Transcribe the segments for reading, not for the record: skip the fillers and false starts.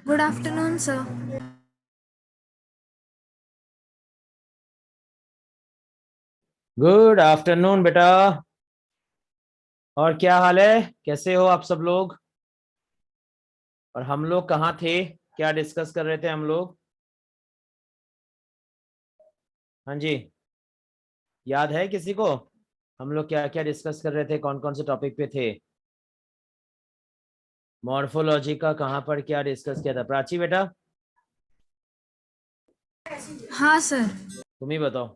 Good afternoon, sir. Good afternoon बेटा। और क्या हाल है, कैसे हो आप सब लोग? और हम लोग कहाँ थे, क्या डिस्कस कर रहे थे हम लोग? हाँ जी, याद है किसी को? हम लोग क्या क्या डिस्कस कर रहे थे, कौन कौन से टॉपिक पे थे? मॉर्फोलॉजी का कहाँ पर क्या डिस्कस किया था प्राची बेटा? हाँ सर। तुम ही बताओ।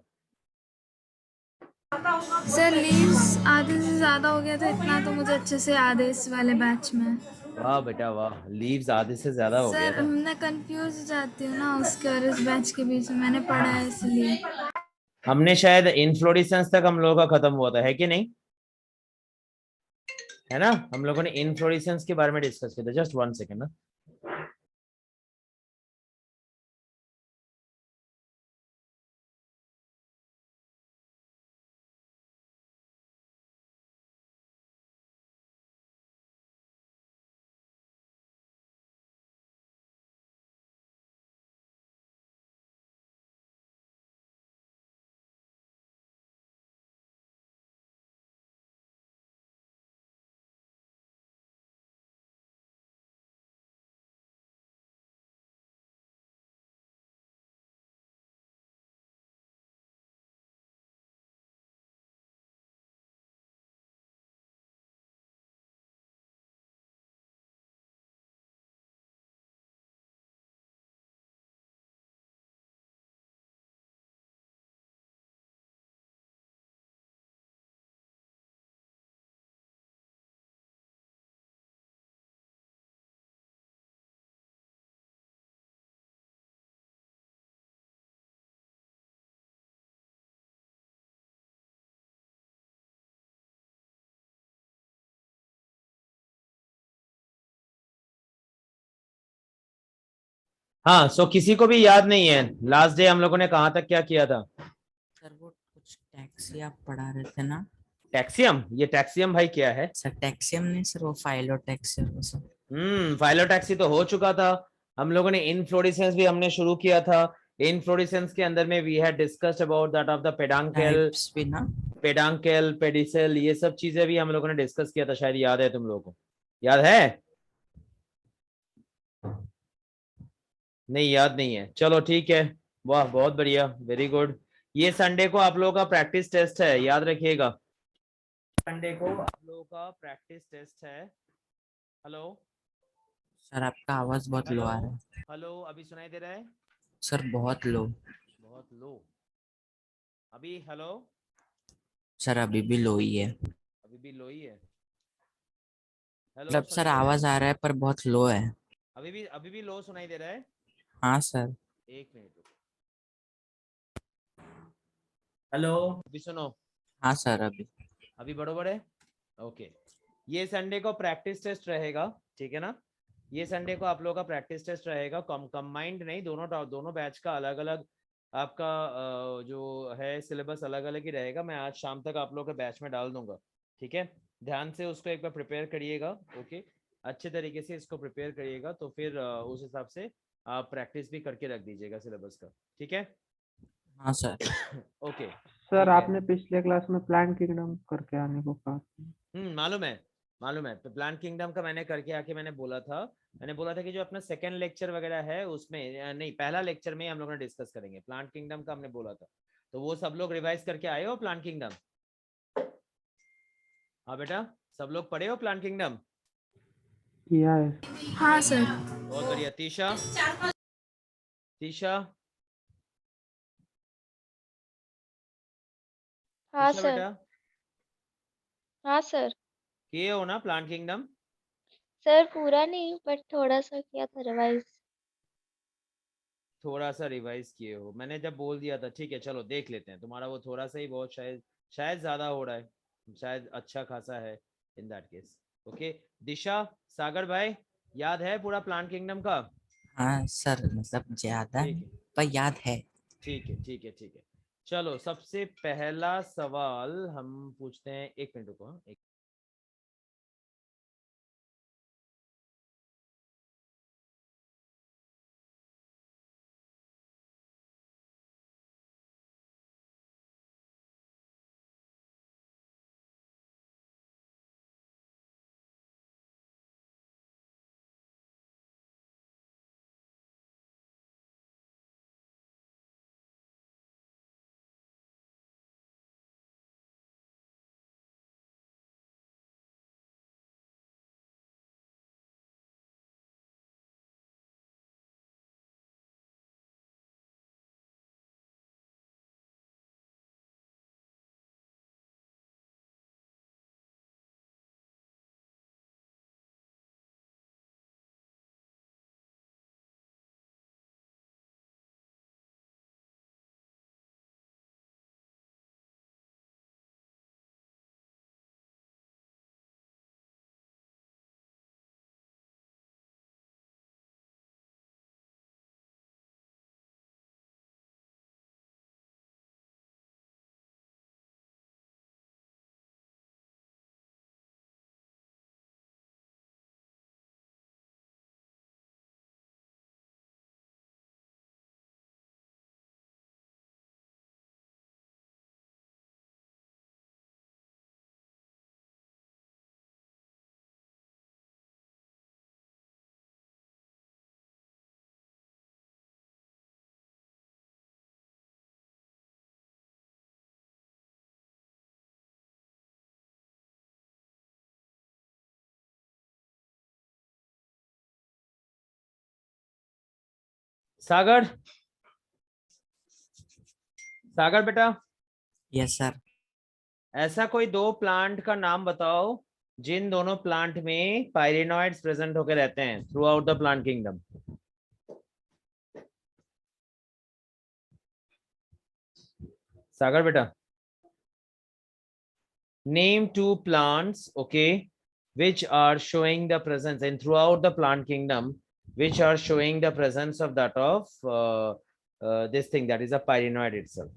सर लीव्स आधे से ज़्यादा हो गया था, इतना तो मुझे अच्छे से याद है इस वाले बैच में। वाह बेटा वाह, लीव्स आधे से ज्यादा हो गया सर था। मैं कंफ्यूज हो जाती हूँ ना उसके और इस बैच के बीच में, मैंने पढ़ा है हाँ, इसलिए। हमने शायद इनफ्लोरेसेंस तक हम लोगों का खत्म हुआ था, है कि नहीं? है ना, हम लोगों ने इनफ्लोरेसेंस के बारे में डिस्कस किया था। जस्ट वन सेकेंड ना। हाँ, सो किसी को भी याद नहीं है लास्ट डे हम लोगों ने कहाँ तक क्या किया था? सर वो कुछ टैक्सी आप पढ़ा रहे थे ना? टैक्सियम, ये टैक्सियम भाई क्या है? सर टैक्सियम नहीं सर, वो फाइलो टैक्सी वो सब। फाइलोटैक्सी तो हो चुका था। हम लोगों ने इनफ्लोरेसेंस भी हमने शुरू किया था। इनफ्लोरेसेंस के अंदर में we had discussed about that of the peduncle, types भी ना? पेडांकल, पेडिसल, ये सब चीजें भी हम लोगों ने डिस्कस किया था, शायद याद है तुम लोगों को? याद है? नहीं याद नहीं है, चलो ठीक है। वाह बहुत बढ़िया, वेरी गुड। ये संडे को आप लोगों का प्रैक्टिस टेस्ट है, याद रखिएगा। संडे को आप लोगों का प्रैक्टिस टेस्ट है। हेलो सर आपका आवाज बहुत लो आ रहा है। हेलो, अभी सुनाई दे रहा है? सर बहुत लो। बहुत लो। अभी हेलो? सर अभी भी लो ही है। अभी भी लो ही है। हेलो, मतलब सर सुनाई दे रहा है? आवाज आ रहा है पर बहुत लो है। अभी भी लो सुनाई दे रहा है? हाँ सर। एक मिनट रुको। हेलो, अभी सुनो। हाँ सर अभी। अभी बरोबर है? ओके। ये संडे को प्रैक्टिस टेस्ट रहेगा, ठीक है ना? ये संडे को आप लोगों का प्रैक्टिस टेस्ट रहेगा, कंबाइंड नहीं, दोनों दोनों बैच का अलग अलग आपका जो है सिलेबस अलग अलग ही रहेगा। मैं आज शाम तक आप लोगों के बैच में डाल दूंगा, ठीक है? ध्यान से उसको एक बार प्रिपेयर करिएगा, ओके? अच्छे तरीके से इसको प्रिपेयर करिएगा, तो फिर उस हिसाब से आप प्रैक्टिस भी करके रख दीजिएगा सिलेबस का, ठीक है? हाँ सर। ओके। सर ठीक है। आपने पिछले क्लास में प्लांट किंगडम करके आने को कहा था। मालूम है, मालूम है। प्लांट किंगडम का मैंने करके आके मैंने बोला था। मैंने बोला था कि जो अपना सेकंड लेक्चर वगैरह है उसमें नहीं, पहला लेक्चर में ही हम लोग ने डिस्कस करेंगे प्लांट किंगडम का, हमने बोला था। तो वो सब लोग रिवाइज करके आए हो प्लांट किंगडम? हाँ बेटा, सब लोग पढ़े हो प्लांट किंगडम? किया है। हाँ सर। बहुत बढ़िया। तीशा, तीशा, हाँ तीशा सर। बेटा, हाँ सर। किए हो ना प्लांट किंगडम? सर पूरा नहीं बट थोड़ा सा किया था रिवाइज। थोड़ा सा रिवाइज किए हो, मैंने जब बोल दिया था। ठीक है चलो देख लेते हैं, तुम्हारा वो थोड़ा सा ही बहुत, शायद शायद ज्यादा हो रहा है, शायद अच्छा खासा है। In that case okay. Disha, Sagar भाई, याद है पूरा प्लांट किंगडम का? हाँ सर मतलब ज्यादा ठीक नहीं, है पर याद है। ठीक है ठीक है ठीक है। चलो सबसे पहला सवाल हम पूछते हैं, एक मिनट रुको, हाँ, एक। सागर, सागर बेटा, यस सर। ऐसा कोई दो प्लांट का नाम बताओ जिन दोनों प्लांट में पायरेनॉइड्स प्रेजेंट होकर रहते हैं throughout the plant kingdom. Sagar बेटा, name two plants, okay, which are showing the presence and throughout the plant kingdom which are showing the presence of that of this thing, that is a pyrenoid itself.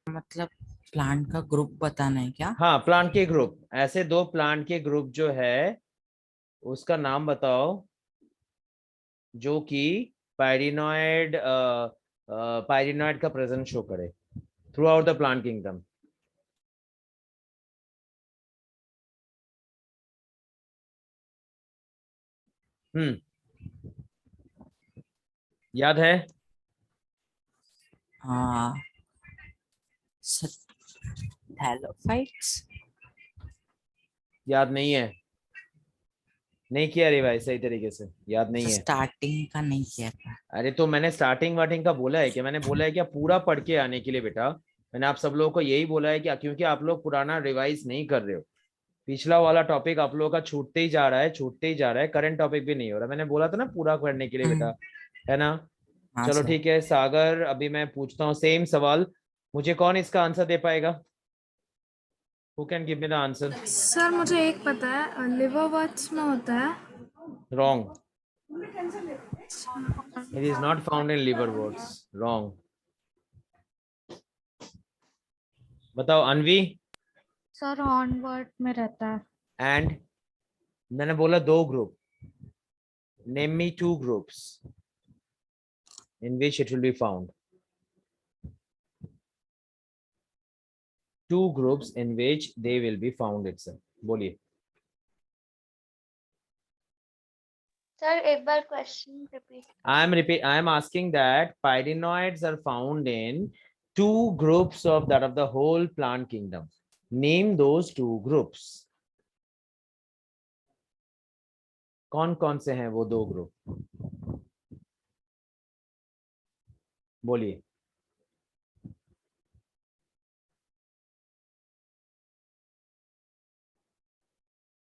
मतलब plant का group बताना है क्या? हाँ, plant के group, ऐसे दो plant के ग्रुप जो है उसका नाम बताओ जो कि पायरिनॉइड पायरिनॉइड का प्रेजेंस शो करे through out the plant kingdom. याद है? हाँ, थैलोफाइट्स। याद नहीं है? नहीं किया रिवाइज सही तरीके से, याद नहीं है? स्टार्टिंग का नहीं किया था। अरे तो मैंने स्टार्टिंग वार्टिंग का बोला है क्या? मैंने बोला है क्या पूरा पढ़ के आने के लिए बेटा? मैंने आप सब लोगों को यही बोला है क्या, क्योंकि आप लोग पुराना रिवाइज नहीं कर रहे हो। पिछला वाला टॉपिक आप लोगों का छूटते ही जा रहा है, छूटते ही जा रहा है, करंट टॉपिक भी नहीं हो रहा। मैंने बोला था ना पूरा करने के लिए बेटा, है ना? हाँ चलो सर। ठीक है सागर, अभी मैं पूछता हूँ सेम सवाल, मुझे कौन इसका आंसर दे पाएगा? Who can give me the answer? Sir मुझे एक पता है, लिवरवर्ट्स में होता है। Wrong, it is not found in liverworts, wrong. बताओ अनवी। सर हॉर्नवर्ट में रहता है। एंड मैंने बोला दो group, name me two groups in which it will be found. Two groups in which they will be found itself. बोलिए। Sir एक बार question repeat. I am asking that pyrenoids are found in two groups of that of the whole plant kingdom. Name those two groups. कौन कौन से हैं वो दो group? बोलिए।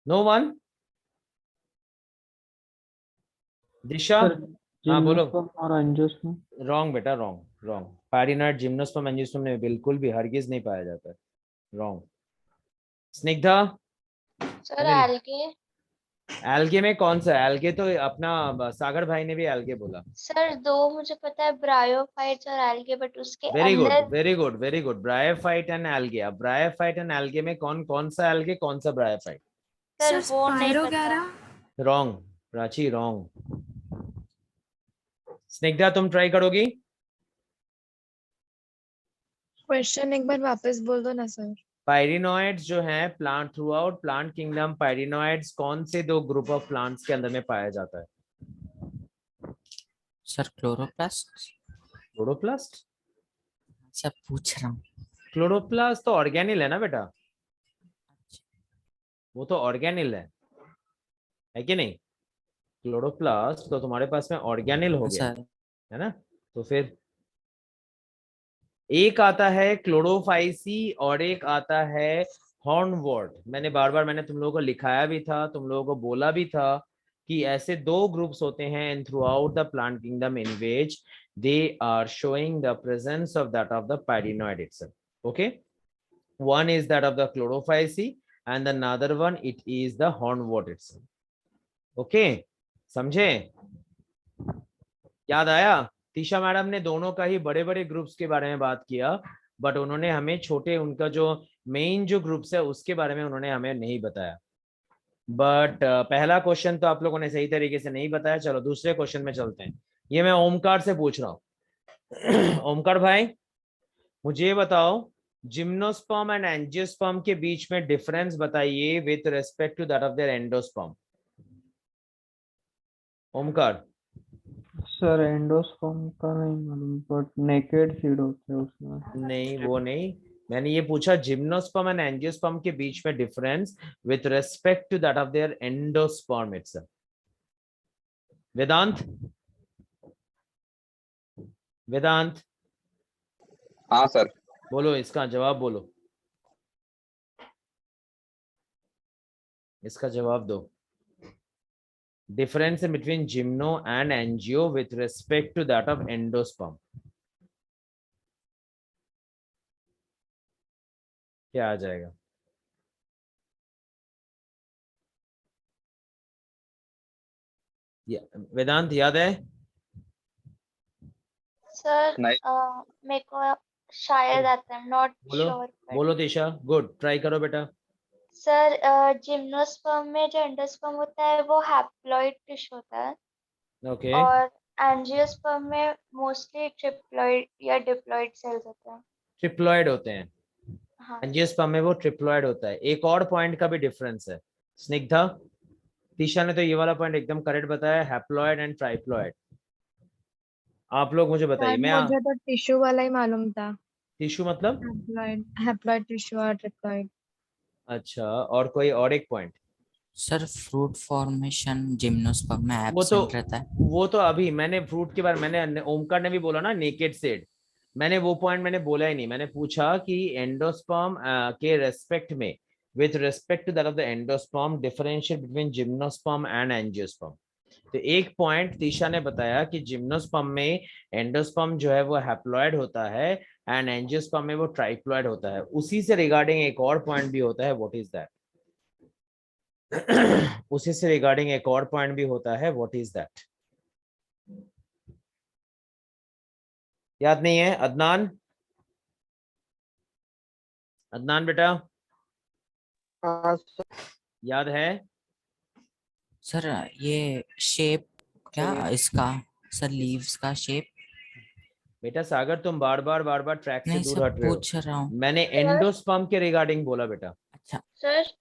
No one? दिशा? सर हाँ बोलो। जिम्नोस्पर्म और एंजियोस्पर्म। रॉन्ग बेटा, wrong wrong. Pyrenoid gymnosperm angiosperm में बिल्कुल भी हरगिज नहीं पाया जाता है, wrong. Snigdha? Sir Anil? Algae. Algae में कौन सा? एल्गे तो अपना सागर भाई ने भी एल्गे बोला। सर दो मुझे पता है, ब्रायोफाइट्स और एल्गे, बट उसके वेरी गुड अंदर very good very good, bryophyte and algae. अब ब्रायोफाइट एंड एल्गे में कौन कौन सा एल्गे, कौन सा ब्रायोफाइट? सर सर वो नहीं पता। Spirogyra. Wrong Prachi, wrong. Snigdha तुम ट्राई करोगी? क्वेश्चन एक बार वापस बोल दो ना सर। पायरिनॉइड्स जो है plant through out plant kingdom, पायरिनॉइड्स कौन से दो ग्रुप ऑफ प्लांट्स के अंदर में पाया जाता है? Sir chloroplast. क्लोरोप्लास्ट? सर पूछ रहा हूँ। क्लोरोप्लास्ट तो ऑर्गेनिल है ना बेटा, वो तो ऑर्गेनिल है कि नहीं? क्लोरोप्लास्ट तो तुम्हारे पास में ऑर्गेनिल हो गया, सर है ना? तो फिर एक आता है क्लोरोफाइसी और एक आता है हॉर्नवॉर्ट। मैंने बार बार मैंने तुम लोगों को लिखाया भी था, तुम लोगों को बोला भी था कि ऐसे दो ग्रुप्स होते हैं in throughout the plant kingdom in which they are showing the presence of that of the pyrenoid itself. Okay, one is that of the chlorophyceae and another one it is the hornwort itself. Okay, समझे? याद आया? Tisha madam ने दोनों का ही बड़े बड़े groups के बारे में बात किया, बट उन्होंने हमें छोटे उनका जो मेन जो ग्रुप्स है उसके बारे में उन्होंने हमें नहीं बताया। बट पहला क्वेश्चन तो आप लोगों ने सही तरीके से नहीं बताया। चलो दूसरे क्वेश्चन में चलते हैं। ये मैं ओमकार से पूछ रहा हूँ। ओमकार भाई मुझे ये बताओ, जिम्नोस्पर्म एंड एंजियोस्पर्म के बीच में डिफरेंस बताइए with respect to that of their endosperm. Omkar? Sir endosperm का नहीं मालूम, बट नेकेड सीड होते हैं उसमें। नहीं वो नहीं, मैंने ये पूछा जिम्नोस्पर्म एंड एंजियोस्पर्म के बीच में difference with respect to that of their endosperm itself. Vedant? Vedant हाँ सर। बोलो, इसका जवाब बोलो, इसका जवाब दो। Difference between gymno and angio with respect to that of endosperm, क्या आ जाएगा? वेदांत याद है? सर नहीं। मेरे को शायद आता है, नॉट बोलो श्योर। बोलो दिशा, गुड, ट्राई करो बेटा। सर जिम्नोस्पर्म में जो एंडोस्पर्म होता है वो हैप्लॉइड टिश्यू होता है, ओके और एंजियोस्पर्म में मोस्टली ट्रिप्लॉइड या डिप्लॉइड सेल्स होते हैं। ट्रिप्लॉइड होते हैं, हाँ एंजियोस्पर्म में वो ट्रिप्लॉइड होता है। एक और पॉइंट का भी डिफरेंस है स्निग्धा। तीशा ने तो ये वाला पॉइंट एकदम करेक्ट बताया, हैप्लॉइड एंड ट्राइप्लॉइड। आप लोग मुझे बताइए। सर मैं मुझे तो टिश्यू वाला ही मालूम था। टिश्यू मतलब? हैप्लॉइड टिश्यू और ट्रिप्लॉइड। अच्छा, और कोई और एक point? Sir fruit formation gymnosperm में वो तो एब्सेंट रहता है। वो तो अभी मैंने फ्रूट के बारे, मैंने ओमकार ने भी बोला ना नेकेड सेड, मैंने वो पॉइंट मैंने बोला ही नहीं। मैंने पूछा कि एंडोस्पर्म के रेस्पेक्ट में, with respect to that of the endosperm, differentiate between gymnosperm and angiosperm. तो एक पॉइंट तीशा ने बताया कि जिम्नोस्पर्म में एंडोस्पर्म जो है वो हैप्लॉइड होता है एंड एंजियोस्पर्म में वो ट्राइप्लॉइड होता है। उसी से रिगार्डिंग एक और पॉइंट भी होता है, व्हाट इज दैट? उसी से रिगार्डिंग एक और पॉइंट भी होता है, व्हाट इज दैट? याद नहीं है? अदनान, अदनान बेटा याद है? सर ये शेप क्या इसका, सर लीव्स का शेप? बेटा सागर, तुम बार बार ट्रैक से नहीं दूर सर हट रहे हो। पूछ रहा हूँ। मैंने एंडोस्पर्म के रिगार्डिंग बोला बेटा। अच्छा सर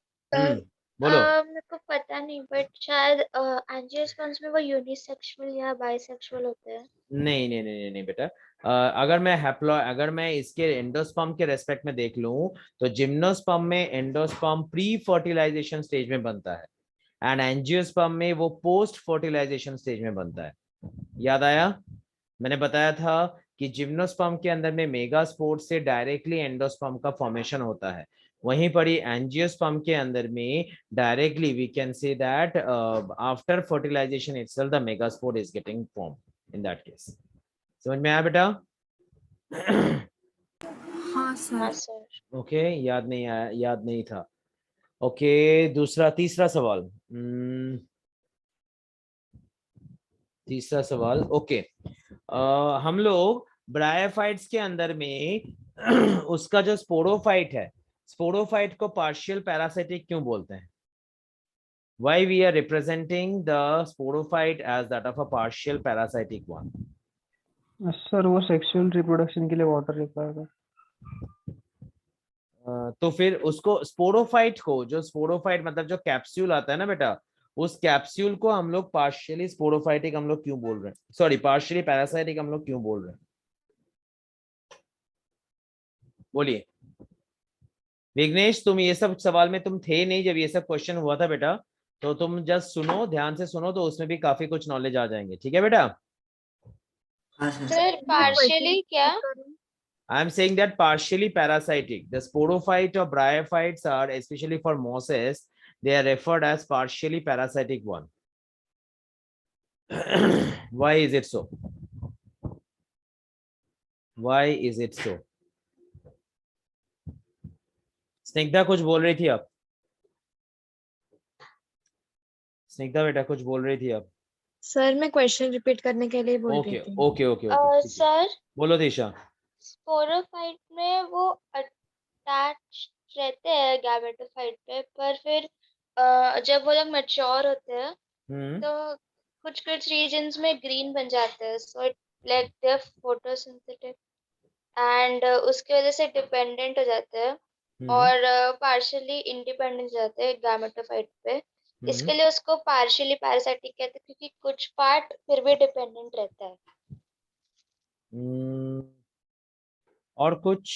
बोलो। मेरे को पता नहीं, बट शायद एंजियोस्पर्म्स में वो यूनिसेक्सुअल या बाइसेक्सुअल होते हैं। नहीं नहीं नहीं नहीं बेटा, अगर मैं इसके एंडोस्पर्म के रेस्पेक्ट में देख लूं तो जिम्नोस्पर्म में एंडोस्पर्म प्री फर्टिलाइजेशन स्टेज में बनता है एंड एंजियोस्पर्म में वो पोस्ट फर्टिलाइजेशन स्टेज में बनता है। याद आया? मैंने बताया था कि जिम्नोस्पर्म के अंदर में मेगास्पोर से डायरेक्टली एंडोस्पर्म का फॉर्मेशन होता है, वहीं पर ही एंजियोस्पर्म के अंदर में directly we can say that after fertilisation itself the megaspore is getting form in that case. समझ में आया बेटा? हाँ सर। हाँ सर। ओके, याद नहीं आया, याद नहीं था। ओके, दूसरा तीसरा सवाल। तीसरा सवाल ओके। हम लोग ब्रायोफाइट्स के अंदर में उसका जो स्पोरोफाइट है, स्पोरोफाइट को पार्शियल पैरासिटिक क्यों बोलते हैं? Why we are representing the sporophyte as that of a partial parasitic one? Sir वो सेक्सुअल रिप्रोडक्शन के लिए वाटर रिक्वायर है। तो फिर उसको स्पोरोफाइट को, जो स्पोरोफाइट मतलब जो कैप्सूल आता है ना बेटा, उस कैप्सूल को हम लोग पार्शियली स्पोरोफाइटिक हम लोग क्यों बोल रहे हैं, सॉरी पार्शियली पैरासाइटिक हम लोग क्यों बोल रहे हैं? बोलिए विघ्नेश, तुम ये सब सवाल में तुम थे नहीं जब ये सब क्वेश्चन हुआ था बेटा, तो तुम जस्ट सुनो, ध्यान से सुनो, तो उसमें भी काफी कुछ नॉलेज आ जाएंगे। ठीक है बेटा? सर पार्शियली क्या? I am saying that partially parasitic. The sporophyte or bryophytes are, especially for mosses, they are referred as partially parasitic one. Why is it so? Why is it so? Snigdha कुछ बोल रही थी आप? स्निग्धा बेटा कुछ बोल रही थी आप? सर मैं क्वेश्चन रिपीट करने के लिए बोल ओके रही थी। ओके ओके ओके, सर बोलो दिशा। स्पोरोफाइट में वो अटैच रहते हैं गैमेटोफाइट पे, पर फिर जब वो लोग मैच्योर होते हैं तो कुछ कुछ रीजन्स में ग्रीन बन जाते हैं, so it like they are photosynthetic and उसकी वजह से डिपेंडेंट हो जाते हैं और पार्शियली इंडिपेंडेंट हो जाते हैं गैमेटोफाइट पे। इसके लिए उसको पार्शियली पैरासाइटिक कहते हैं, क्योंकि कुछ पार्ट फिर भी डिपेंडेंट रहता है। और कुछ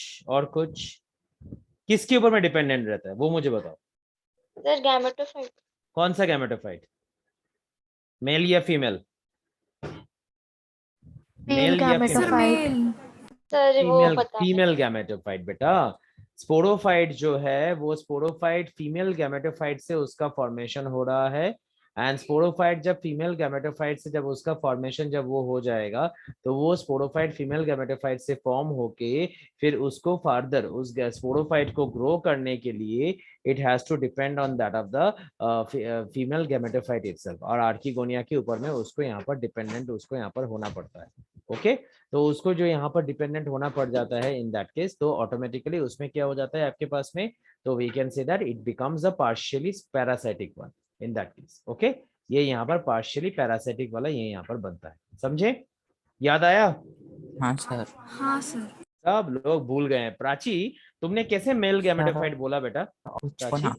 किसके ऊपर में डिपेंडेंट रहता है वो मुझे बताओ। Sir gametophyte. कौन सा गैमेटोफाइट, मेल या फीमेल? मेल या फीमेल? सर वो पता नहीं। फीमेल गैमेटोफाइट बेटा। स्पोरोफाइट जो है वो स्पोरोफाइट फीमेल गैमेटोफाइट से उसका फॉर्मेशन हो रहा है एंड स्पोरोफाइट जब फीमेल गैमेटोफाइट से जब उसका फॉर्मेशन जब वो हो जाएगा तो वो स्पोरोफाइट फीमेल गैमेटोफाइट से फॉर्म होके फिर उसको फर्दर उस स्पोरोफाइट को ग्रो करने के लिए it has to depend on that of the female gametophyte itself, और आर्किगोनिया के ऊपर में उसको यहाँ पर डिपेंडेंट उसको यहाँ पर होना पड़ता है। ओके तो उसको जो यहाँ पर डिपेंडेंट होना पड़ जाता है इन दैट केस, तो ऑटोमेटिकली उसमें क्या हो जाता है आपके पास में, तो we can say that it becomes a partially parasitic one in that case. Okay ये यहाँ पर पार्शियली पैरासाइटिक वाला ये यहाँ पर बनता है, समझे? याद आया? हाँ सर। हाँ सर। सब लोग भूल गए हैं। प्राची तुमने कैसे मेल गैमेटोफाइट बोला बेटा? उसको ना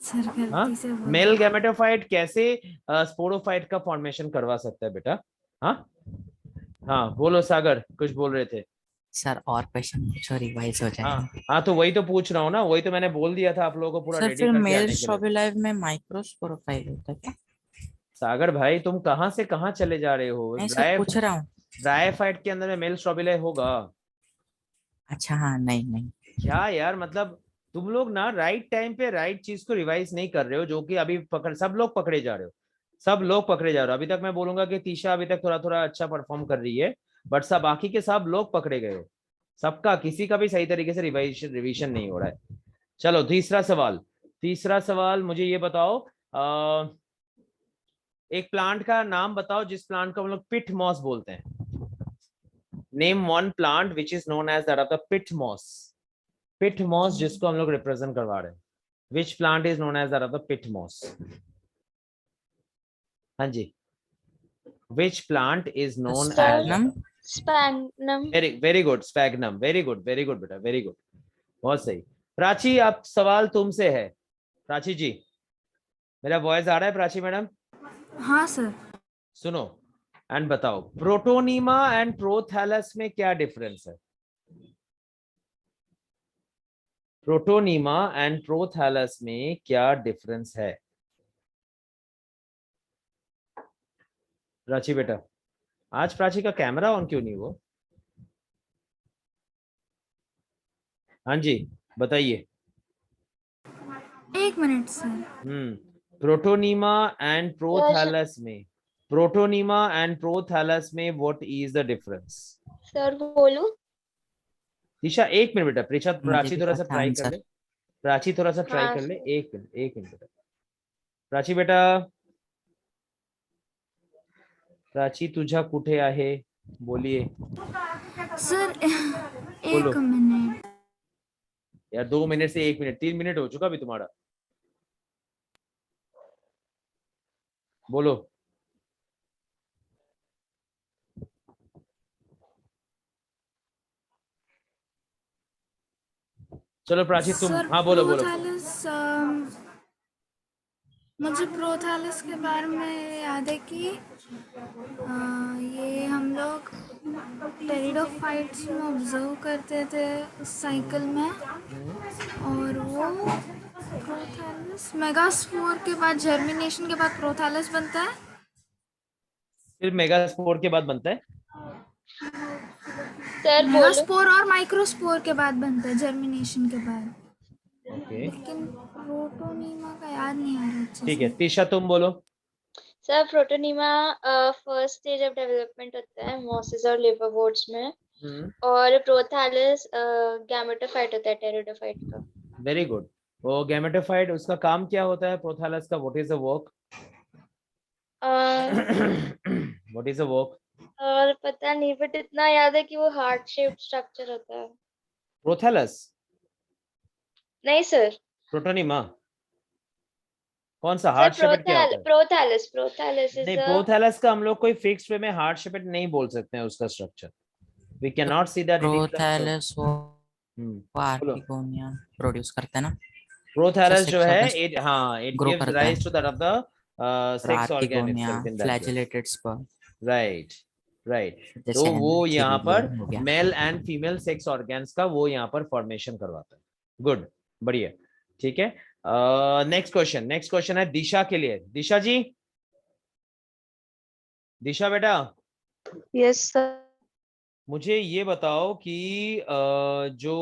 सर हाँ गलती से बोल मेल दिया। गैमेटोफाइट कैसे स्पोरोफाइट का फॉर्मेशन करवा सकता है बेटा? हाँ हाँ बोलो सागर, कुछ बोल रहे थे। सर और क्वेश्चन पूछो, रिवाइज हो हाँ जाएगा। हाँ तो वही तो पूछ रहा हूँ ना, वही तो मैंने बोल दिया था आप लोगों को पूरा सर रेडी फिर करके मेल आने के लिए। स्ट्रॉबेलाइव में माइक्रोस्पोरोफाइल होता है क्या? सागर भाई तुम कहाँ से कहाँ चले जा रहे हो? नहीं सर पूछ रहा हूँ। ब्रायोफाइट के अंदर में मेल स्ट्रॉबेलाई होगा? अच्छा हाँ, नहीं नहीं। क्या यार मतलब तुम लोग ना राइट टाइम पे राइट चीज को रिवाइज नहीं कर रहे हो, जो कि अभी सब लोग पकड़े जा रहे हो, सब लोग पकड़े जा रहे हो। अभी तक मैं बोलूंगा कि तीशा अभी तक थोड़ा थोड़ा अच्छा परफॉर्म कर रही है, बट सब बाकी के सब लोग पकड़े गए हो, सबका किसी का भी सही तरीके से रिविजन नहीं हो रहा है। चलो तीसरा सवाल, तीसरा सवाल मुझे ये बताओ, एक प्लांट का नाम बताओ जिस प्लांट को हम लोग पिट मॉस बोलते हैं। Name one plant which is known as that of the peat moss. Peat moss जिसको हम लोग रिप्रेजेंट करवा रहे हैं, which plant is known as that of the peat moss? हाँ जी, which plant is known as? Sphagnum. Sphagnum. Very good, sphagnum, very good बेटा, very good, बहुत सही। प्राची अब सवाल तुमसे है। प्राची जी मेरा वॉइस आ रहा है प्राची मैडम? हाँ सर। सुनो एंड बताओ, प्रोटोनीमा एंड प्रोथैलस में क्या डिफरेंस है? प्रोटोनीमा एंड प्रोथैलस में क्या डिफरेंस है? प्राची बेटा, आज प्राची का कैमरा ऑन क्यों नहीं हुआ? हाँ जी बताइए। 1 minute sir. Protonema and prothallus में, प्रोटोनीमा एंड प्रोथैलस में what is the difference? Sir बोलू? दिशा 1 मिनट बेटा, प्राची भी थोड़ा सा पता ट्राई कर आंसर। ले, प्राची थोड़ा सा ट्राई हाँ कर ले, सर। 1 मिनट 1 मिनट बेटा। प्राची बेटा, प्राची तुझा कुठे आहे? बोलिए सर बोलो 1 मिनट। यार, 2 मिनट से 1 मिनट, 3 मिनट हो चुका अभी तुम्हारा, बोलो। चलो प्राची तुम, सर हाँ बोलो बोलो। प्रोथैलस, मुझे प्रोथैलस के बारे में याद है कि ये हम लोग टेरिडोफाइट्स में ऑब्जर्व करते थे उस साइकिल में, और वो प्रोथैलस मेगास्पोर के बाद, जर्मिनेशन के बाद प्रोथैलस बनता है। फिर मेगास्पोर के बाद बनता है? सर बोलो। मेगास्पोर और माइक्रोस्पोर के बाद बनता है, जर्मिनेशन के बाद। ओके लेकिन प्रोटोनीमा का याद नहीं आ रहा अच्छे ठीक है, से। तीशा तुम बोलो। Sir protonema first stage of development होता है मॉसेस और लिवरवोर्ट्स में, और प्रोथैलस गैमेटोफाइट होता है टेरिडोफाइट का। Very good. वो गैमेटोफाइट उसका काम क्या होता है प्रोथैलस का? What is the work? What is the work? और पता नहीं, बट इतना याद है कि वो हार्ट शेप्ड स्ट्रक्चर होता है। प्रोथैलस? नहीं सर। प्रोटोनीमा कौन सा? सर हार्ट शेपेड क्या होता है? प्रोथैलस इज नहीं, अ प्रोथैलस का हम लोग कोई फिक्स्ड वे में हार्ट शेपेड नहीं बोल सकते हैं उसका structure. We can not see that it is prothallus वो बोलो। आर्किगोनिया प्रोड्यूस करता है ना? प्रोथैलस जो सेक्स है ऑर्गन्स इट, हाँ इट ग्रो गिव्स करता है। Rise to that of the sex organ archegonia itself in that case. Flagellated sperm. Right right. तो जैसे वो यहाँ पर एंथीरिडियम हो गया। Male and female sex organs का वो यहाँ पर फॉर्मेशन करवाता है। गुड, बढ़िया, ठीक है। नेक्स्ट क्वेश्चन, नेक्स्ट क्वेश्चन है दिशा के लिए। दिशा जी, दिशा बेटा यस सर। मुझे ये बताओ कि जो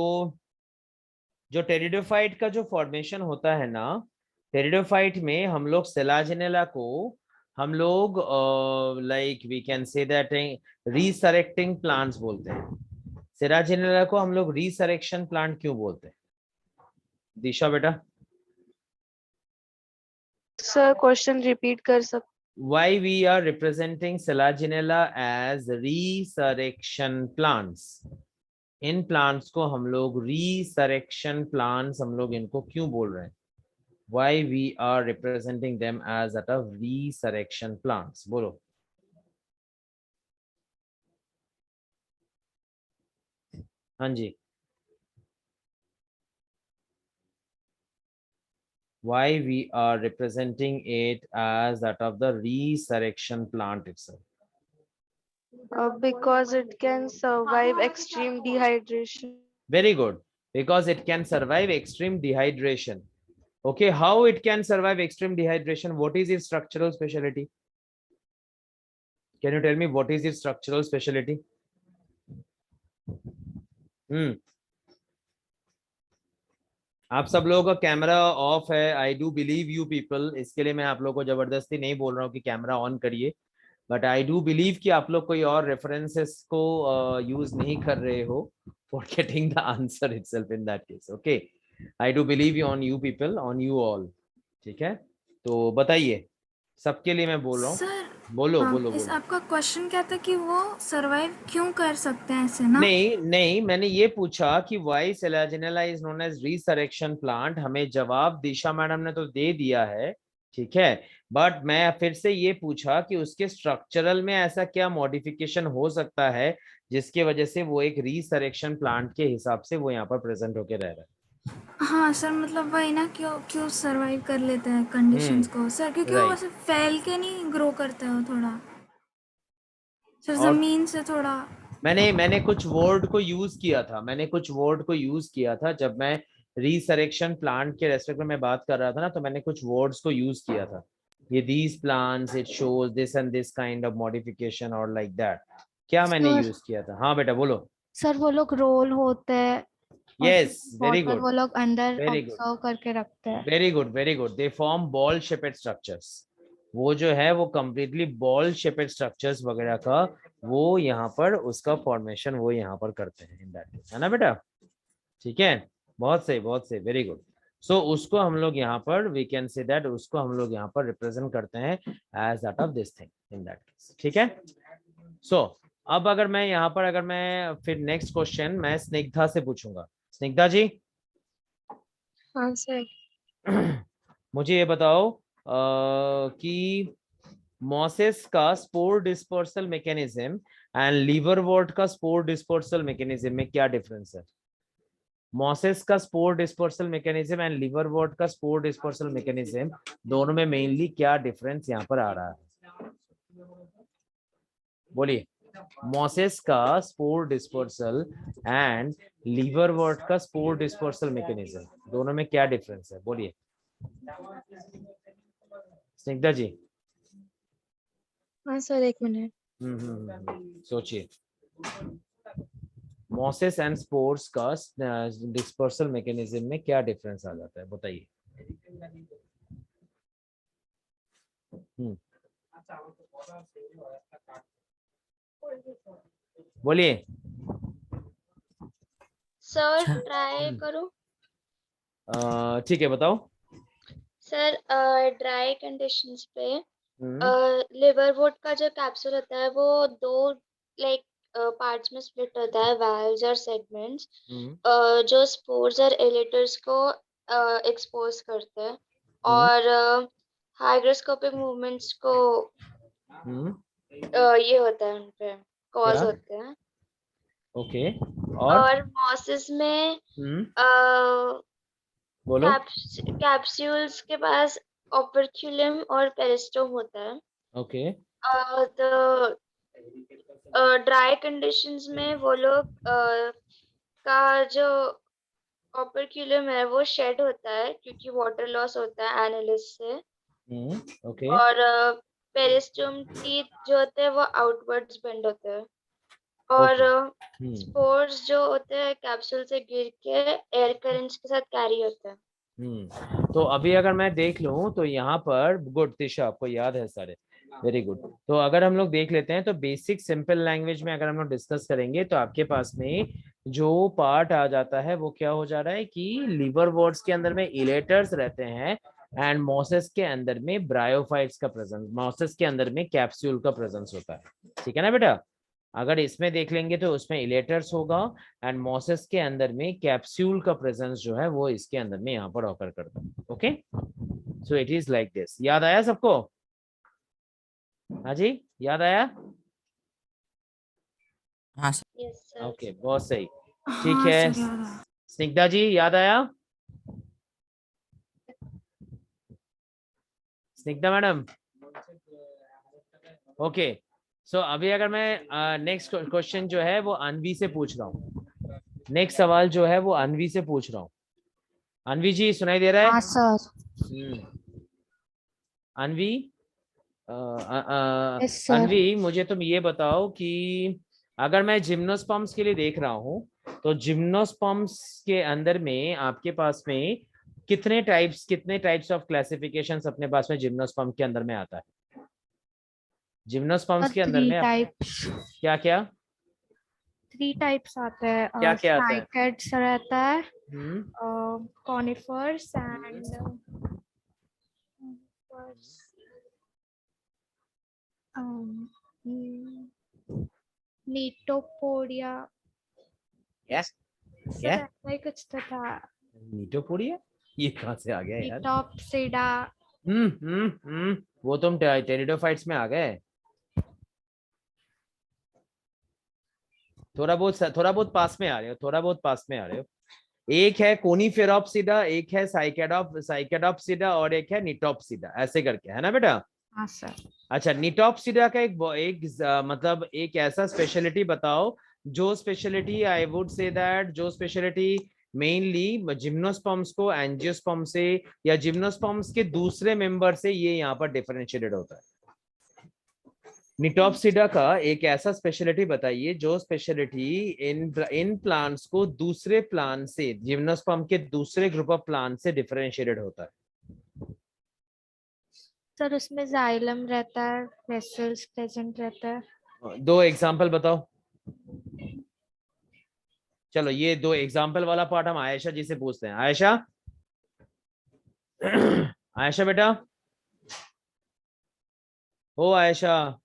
जो टेरिडोफाइट का जो फॉर्मेशन होता है ना, टेरिडोफाइट में हम लोग सेलाजिनेला को हम लोग like we can say that resurrecting plants बोलते हैं। सेलाजिनेला को हम लोग रीसरेक्शन प्लांट क्यों बोलते हैं? दिशा बेटा, सर क्वेश्चन रिपीट कर सकते? why we are representing Selaginella as resurrection plants? In plants को हम लोग रीसरेक्शन प्लांट्स हम लोग इनको क्यों बोल रहे हैं? Why we are representing them as at a resurrection plants? बोलो। हाँ जी, why we are representing it as that of the resurrection plant itself? Because it can survive extreme dehydration. Very good, because it can survive extreme dehydration. Okay, how it can survive extreme dehydration? What is its structural specialty? Can you tell me what is its structural specialty? आप सब लोगों का camera off है। I do believe you people, इसके लिए मैं आप लोगों को जबरदस्ती नहीं बोल रहा हूँ कि कैमरा ऑन करिए, बट आई डू बिलीव कि आप लोग कोई और रेफरेंसेस को यूज नहीं कर रहे हो for getting the answer itself in that case. Okay, I do believe you on you people, on you all. ठीक है, तो बताइए, सबके लिए मैं बोल रहा हूँ। सर बोलो बोलो इस बोलो। आपका क्वेश्चन क्या था कि वो सरवाइव क्यों कर सकते हैं ऐसे ना? नहीं नहीं, मैंने ये पूछा कि why selaginella is known as resurrection plant. हमें जवाब दिशा मैडम ने तो दे दिया है, ठीक है, बट मैं फिर से ये पूछा कि उसके स्ट्रक्चरल में ऐसा क्या मॉडिफिकेशन हो सकता है जिसकी वजह से वो एक रीसरेक्शन प्लांट के हिसाब से वो यहाँ पर प्रेजेंट होके रह रहा है। हाँ सर, मतलब वही ना, क्यों क्यों सरवाइव कर लेते हैं कंडीशंस को सर? क्योंकि वो राइट। वैसे फैल के नहीं ग्रो करता है वो थोड़ा सर, और जमीन से थोड़ा। मैंने कुछ वर्ड को यूज किया था, जब मैं रीसरेक्शन प्लांट के रेस्पेक्ट में मैं बात कर रहा था ना, तो मैंने कुछ वर्ड्स को यूज किया था, ये these plants it shows this and this kind of modification or like that। क्या मैंने सर यूज किया था? हाँ बेटा बोलो। सर वो लोग रोल होते हैं और यस, वेरी वाटर गुड, वो लोग अंदर वेरी गुड, ऑब्जर्व करके रखते हैं। Very good, very good. They form ball shaped structures. वो जो है वो कंप्लीटली बॉल शेपेड स्ट्रक्चर्स वगैरह का वो यहाँ पर उसका फॉर्मेशन वो यहाँ पर करते हैं इन दैट केस, है ना बेटा? ठीक है, बहुत सही, बहुत सही, वेरी गुड। सो उसको हम लोग यहाँ पर वी कैन से दैट उसको हम लोग यहाँ पर रिप्रेजेंट करते हैं as that of this thing in that case. ठीक है, सो अब अगर मैं यहाँ पर अगर मैं फिर नेक्स्ट क्वेश्चन मैं स्निग्धा से पूछूंगा। स्निग्धा जी, हाँ सर। मुझे ये बताओ कि मॉसेस का स्पोर डिस्पर्सल मैकेनिज्म एंड लीवरवॉर्ट का स्पोर डिस्पर्सल मैकेनिज्म में क्या डिफरेंस है? मॉसेस का स्पोर डिस्पर्सल मैकेनिज्म एंड लीवरवॉर्ट का स्पोर डिस्पर्सल मैकेनिज्म, दोनों में मेनली क्या डिफरेंस यहाँ पर आ रहा है? बोलिए। मॉसेस का स्पोर डिस्पर्सल एंड लीवरवॉर्ट का स्पोर डिस्पर्सल मैकेनिज्म, दोनों में क्या डिफरेंस है? बोलिए स्निग्धा जी। हाँ सर, एक मिनट। सोचिए, मॉसेस एंड स्पोर्स का डिस्पर्सल मैकेनिज्म में क्या डिफरेंस आ जाता है? बताइए। बोलिए। सर ट्राई करो। ठीक है, बताओ। सर ड्राई कंडीशंस पे लिवरवुड का जो कैप्सूल होता है वो दो लाइक पार्ट्स में स्प्लिट होता है, वाल्व्स और सेगमेंट्स, जो स्पोर्स और एलेटर्स को एक्सपोज करते हैं और हाइग्रोस्कोपिक मूवमेंट्स को ये होता है उनपे कॉज क्या? होते हैं। ओके, और मॉसेस में बोलो। कैप्सूल्स के पास ओपर्क्यूलम और पेरिस्टोम होता है। ओके, तो ड्राई कंडीशंस में वो लोग का जो ओपर्क्यूलम है वो शेड होता है क्योंकि वाटर लॉस होता है एनालिस से। ओके, और पेरिस्टोम टीथ जो होते हैं वो आउटवर्ड्स बेंड होते हैं और स्पोर्स जो होते हैं कैप्सूल से गिर के एयर करंट्स के साथ कैरी होते हैं। तो अभी अगर मैं देख लूं तो यहाँ पर गुड तिशा आपको याद है सारे, वेरी गुड। तो अगर हम लोग देख लेते हैं तो बेसिक सिंपल लैंग्वेज में अगर हम लोग डिस्कस करेंगे तो आपके पास में जो पार्ट आ जाता है वो क्या हो जा रहा है कि लीवर वर्ड्स के अंदर में इलेटर्स रहते हैं एंड मोसेस के अंदर में ब्रायोफाइट्स का प्रेजेंस, मोसेस के अंदर में कैप्सूल का प्रेजेंस होता है, ठीक है ना बेटा। अगर इसमें देख लेंगे तो उसमें इलेटर्स होगा एंड मोसेस के अंदर में कैप्सूल का प्रेजेंस जो है वो इसके अंदर में यहाँ पर ऑकर करता है। Okay, so it is like this. याद आया सबको? हाँ जी, याद आया? हाँ सर। Yes, sir. ओके, बहुत सही, ठीक हाँ है। सर, याद आया। स्निग्धा जी याद आया? Snigdha madam, okay. सो अभी अगर मैं नेक्स्ट क्वेश्चन जो है वो अनवी से पूछ रहा हूँ, नेक्स्ट सवाल जो है वो अनवी से पूछ रहा हूँ। अनवी जी सुनाई दे रहा है? हाँ सर। अनवी, यस सर। अनवी मुझे तुम ये बताओ कि अगर मैं जिम्नोस्पर्म्स के लिए देख रहा हूँ तो जिम्नोस्पर्म्स के अंदर में आपके पास में कितने टाइप्स ऑफ क्लासिफिकेशंस अपने पास में जिम्नोस्पर्म के अंदर में आता है? जिम्नोस्पर्म्स के अंदर 3 में टाइप्स। क्या क्या 3 टाइप्स आते हैं। क्या क्या आता है? साइकेड्स रहता है, हम्म, कॉनिफर्स एंड नीटोपोडिया। यस, सर क्या ऐसा ही कुछ तो था। नीटोपोडिया, ये कहाँ से आ गया यार? नीटोप्सिडा। वो तुम टेरिडोफाइट्स में आ गए। थोड़ा बहुत पास में आ रहे हो, थोड़ा बहुत पास में आ रहे हो। एक है कोनीफेरोप्सिडा, एक है साइकेडोप्सिडा और एक है निटोप्सिडा, ऐसे करके है ना बेटा? हाँ सर। अच्छा, निटोप्सिडा का मतलब एक ऐसा स्पेशलिटी बताओ जो speciality I would say that जो स्पेशलिटी मेनली जिम्नोस्पर्म्स को एंजियोस्पर्म से या जिम्नोस्पर्म्स के दूसरे मेंबर से ये यहाँ पर डिफरेंशिएटेड होता है। निटोप्सिडा का एक ऐसा स्पेशलिटी बताइए जो स्पेशलिटी इन प्लांट्स को दूसरे प्लांट से, जिम्नोस्पर्म के दूसरे ग्रुप ऑफ प्लांट से डिफरेंशिएटेड होता है। सर उसमें जाइलम रहता है, वेसल्स प्रेजेंट रहता है। दो एग्जांपल बताओ। चलो ये दो एग्जांपल वाला पार्ट हम आयशा जी से पूछते हैं। आयशा, आयशा बेटा, ओ आयशा,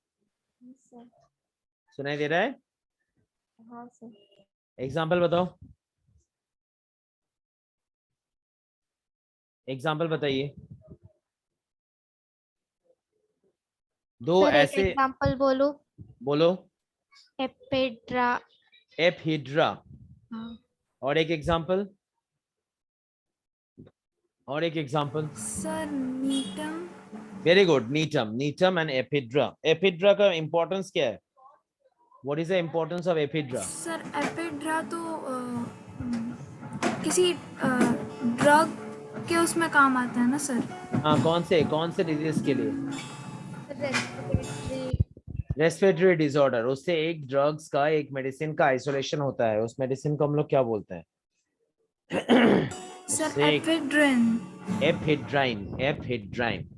सुनाई दे रहा है? हाँ सर। एग्जांपल बताओ, एग्जांपल बताइए दो सर एक ऐसे। एग्जांपल बोलो। बोलो। एपेड्रा। एपहिड्रा, हाँ। और एक एग्जांपल, और एक example. Sir Gnetum. Very good, Gnetum, Gnetum and Ephedra. Ephedra का इंपॉर्टेंस क्या है? What is the importance of Ephedra? Sir Ephedra तो किसी ड्रग के उसमें काम आता है ना सर? हाँ, कौन से डिजीज के लिए? रेस्पिरेटरी। रेस्पिरेटरी डिसऑर्डर, उससे एक ड्रग्स का, एक मेडिसिन का आइसोलेशन होता है, उस मेडिसिन को हम लोग क्या बोलते हैं? सर उससे एपिड्रिन। एपहिड्राइन,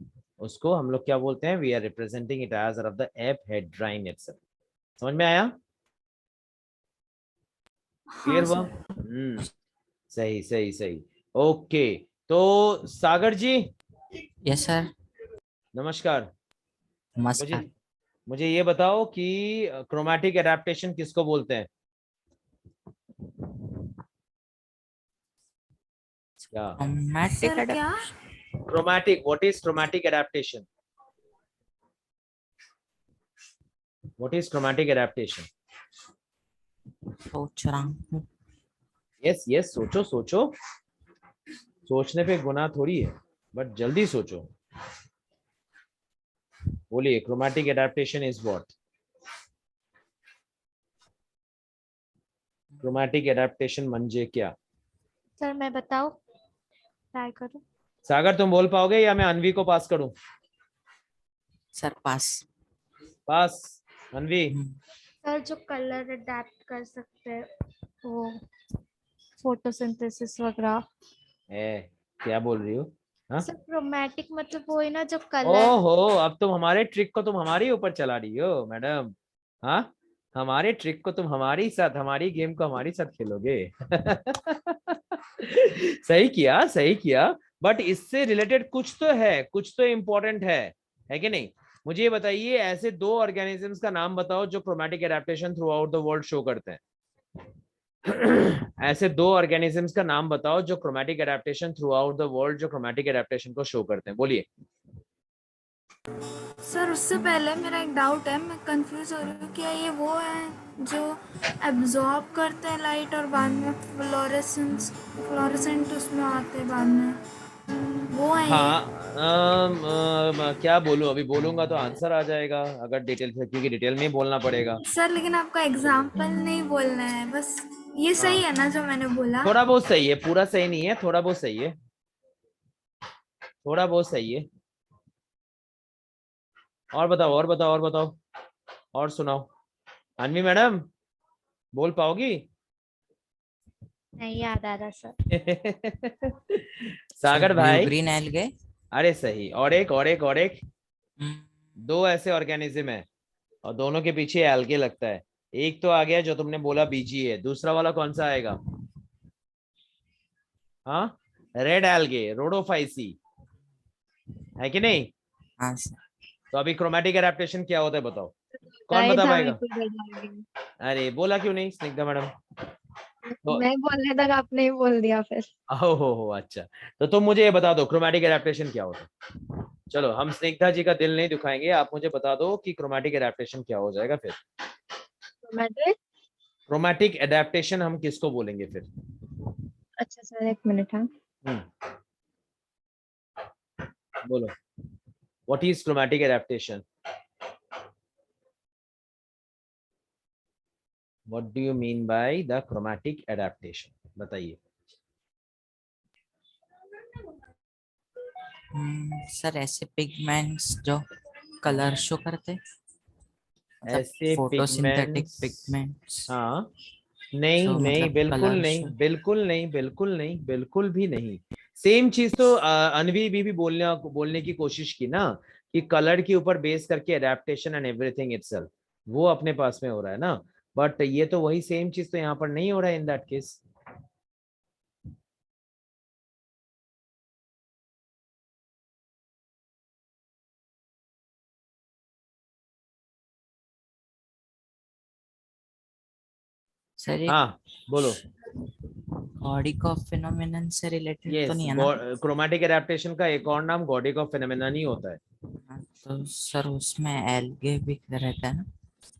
उसको हम लोग क्या बोलते हैं? We are representing it as of the ephedrine itself. समझ में आया? क्लियर हुआ? सही सही सही। ओके, तो सागर जी यस सर। नमस्कार। मुझे नमस्कार। मुझे ये बताओ कि क्रोमैटिक एडेप्टेशन किसको बोलते हैं? क्या क्रोमैटिक सर क्या? Chromatic, what is chromatic adaptation? What is chromatic adaptation? सोच रहा हूँ। यस यस, सोचो सोचो, सोचने पे गुनाह थोड़ी है, बट जल्दी सोचो। बोलिए, chromatic adaptation is what? Chromatic adaptation म्हणजे क्या? सर मैं बताऊं, ट्राई करूं। सागर तुम बोल पाओगे या मैं अनवी को पास करूं? सर पास। पास। अनवी, सर जो कलर अडेप्ट कर सकते हैं वो फोटोसिंथेसिस वगैरह। क्या बोल रही हो? हाँ सर क्रोमैटिक मतलब वो है ना जो कलर। ओहो, अब तुम हमारे ट्रिक को तुम हमारे ऊपर चला रही हो मैडम। हाँ, हमारे ट्रिक को तुम हमारी साथ, हमारी गेम को हमारी साथ खेलोगे। सही किया, सही किया। बट इससे रिलेटेड कुछ तो है, कुछ तो इम्पोर्टेंट है कि नहीं? मुझे ये बताइए, ऐसे दो ऑर्गेनिजम्स का नाम बताओ जो chromatic adaptation through out the world show करते हैं। ऐसे दो ऑर्गेनिजम्स का नाम बताओ जो chromatic adaptation through out the world, जो क्रोमैटिक एडेप्टेशन को शो करते हैं, बोलिए। सर उससे पहले मेरा एक डाउट है, मैं कंफ्यूज हो रही हूँ, क्या ये वो है जो एब्जॉर्ब करते हैं लाइट और बाद में फ्लोरेसेंट उसमें आते हैं बाद में, वो है ये? हाँ, क्या बोलूं, अभी बोलूंगा तो आंसर आ जाएगा अगर डिटेल, क्योंकि डिटेल में ही बोलना पड़ेगा। सर लेकिन आपका एग्जाम्पल नहीं बोलना है बस, ये हाँ, सही है ना जो मैंने बोला? थोड़ा बहुत सही है, पूरा सही नहीं है, थोड़ा बहुत सही है, थोड़ा बहुत सही है। और बताओ, और बताओ, और बताओ, और सुनाओ। अन्वी मैडम, बोल पाओगी? नहीं याद आ रहा सर। सागर ब्लू भाई, ग्रीन एल्गे। अरे सही। और एक, और एक, और एक। हम्म, दो ऐसे ऑर्गेनिज्म है और दोनों के पीछे एल्गे लगता है। एक तो आ गया जो तुमने बोला बीजी है, दूसरा वाला कौन सा आएगा? हाँ, रेड एल्गे, रोडोफाइसी, है कि नहीं? हाँ सर। तो अभी क्रोमैटिक एडेप्टेशन क्या होता है बताओ, कौन गाइस बता हमें पाएगा? कुछ बताएंगे। अरे बोला क्यों नहीं स्निग्धा मैडम? तो मैं बोलने तक आपने ही बोल दिया फिर। हो अच्छा, तो तुम मुझे ये बता दो क्रोमैटिक एडेप्टेशन क्या होता है। चलो, हम स्निग्धा जी का दिल नहीं दुखाएंगे, आप मुझे बता दो कि क्रोमैटिक एडेप्टेशन क्या हो जाएगा फिर। मैट्रिक। क्रोमैटिक एडेप्टेशन हम किसको बोलेंगे फिर? अच्छा सर एक मिनट। हाँ बोलो, what is chromatic adaptation? What do you mean by the chromatic adaptation, बताइए। सर ऐसे पिगमेंट्स जो कलर शो करते, मतलब ऐसे फोटोसिंथेटिक पिगमेंट्स, पिगमेंट्स हाँ, नहीं जो नहीं, मतलब बिल्कुल कलर नहीं, शो। बिल्कुल नहीं, बिल्कुल नहीं, बिल्कुल भी नहीं। सेम चीज तो अनवी भी बोलने की कोशिश की ना, कि कलर के ऊपर बेस करके एडेप्टेशन एंड एवरीथिंग इटसेल्फ, वो अपने पास में हो रहा है ना। बट ये तो वही सेम चीज तो यहाँ पर नहीं हो रहा है इन दैट केस। सर ये हाँ बोलो। गॉडिक ऑफ फिनोमिनन से रिलेटेड तो यस, नहीं है ना? क्रोमैटिक एडेप्टेशन का एक और नाम गॉडिक ऑफ फेनोमेनन ही होता है। हाँ, तो सर उसमें एल्गे भी रहता है ना,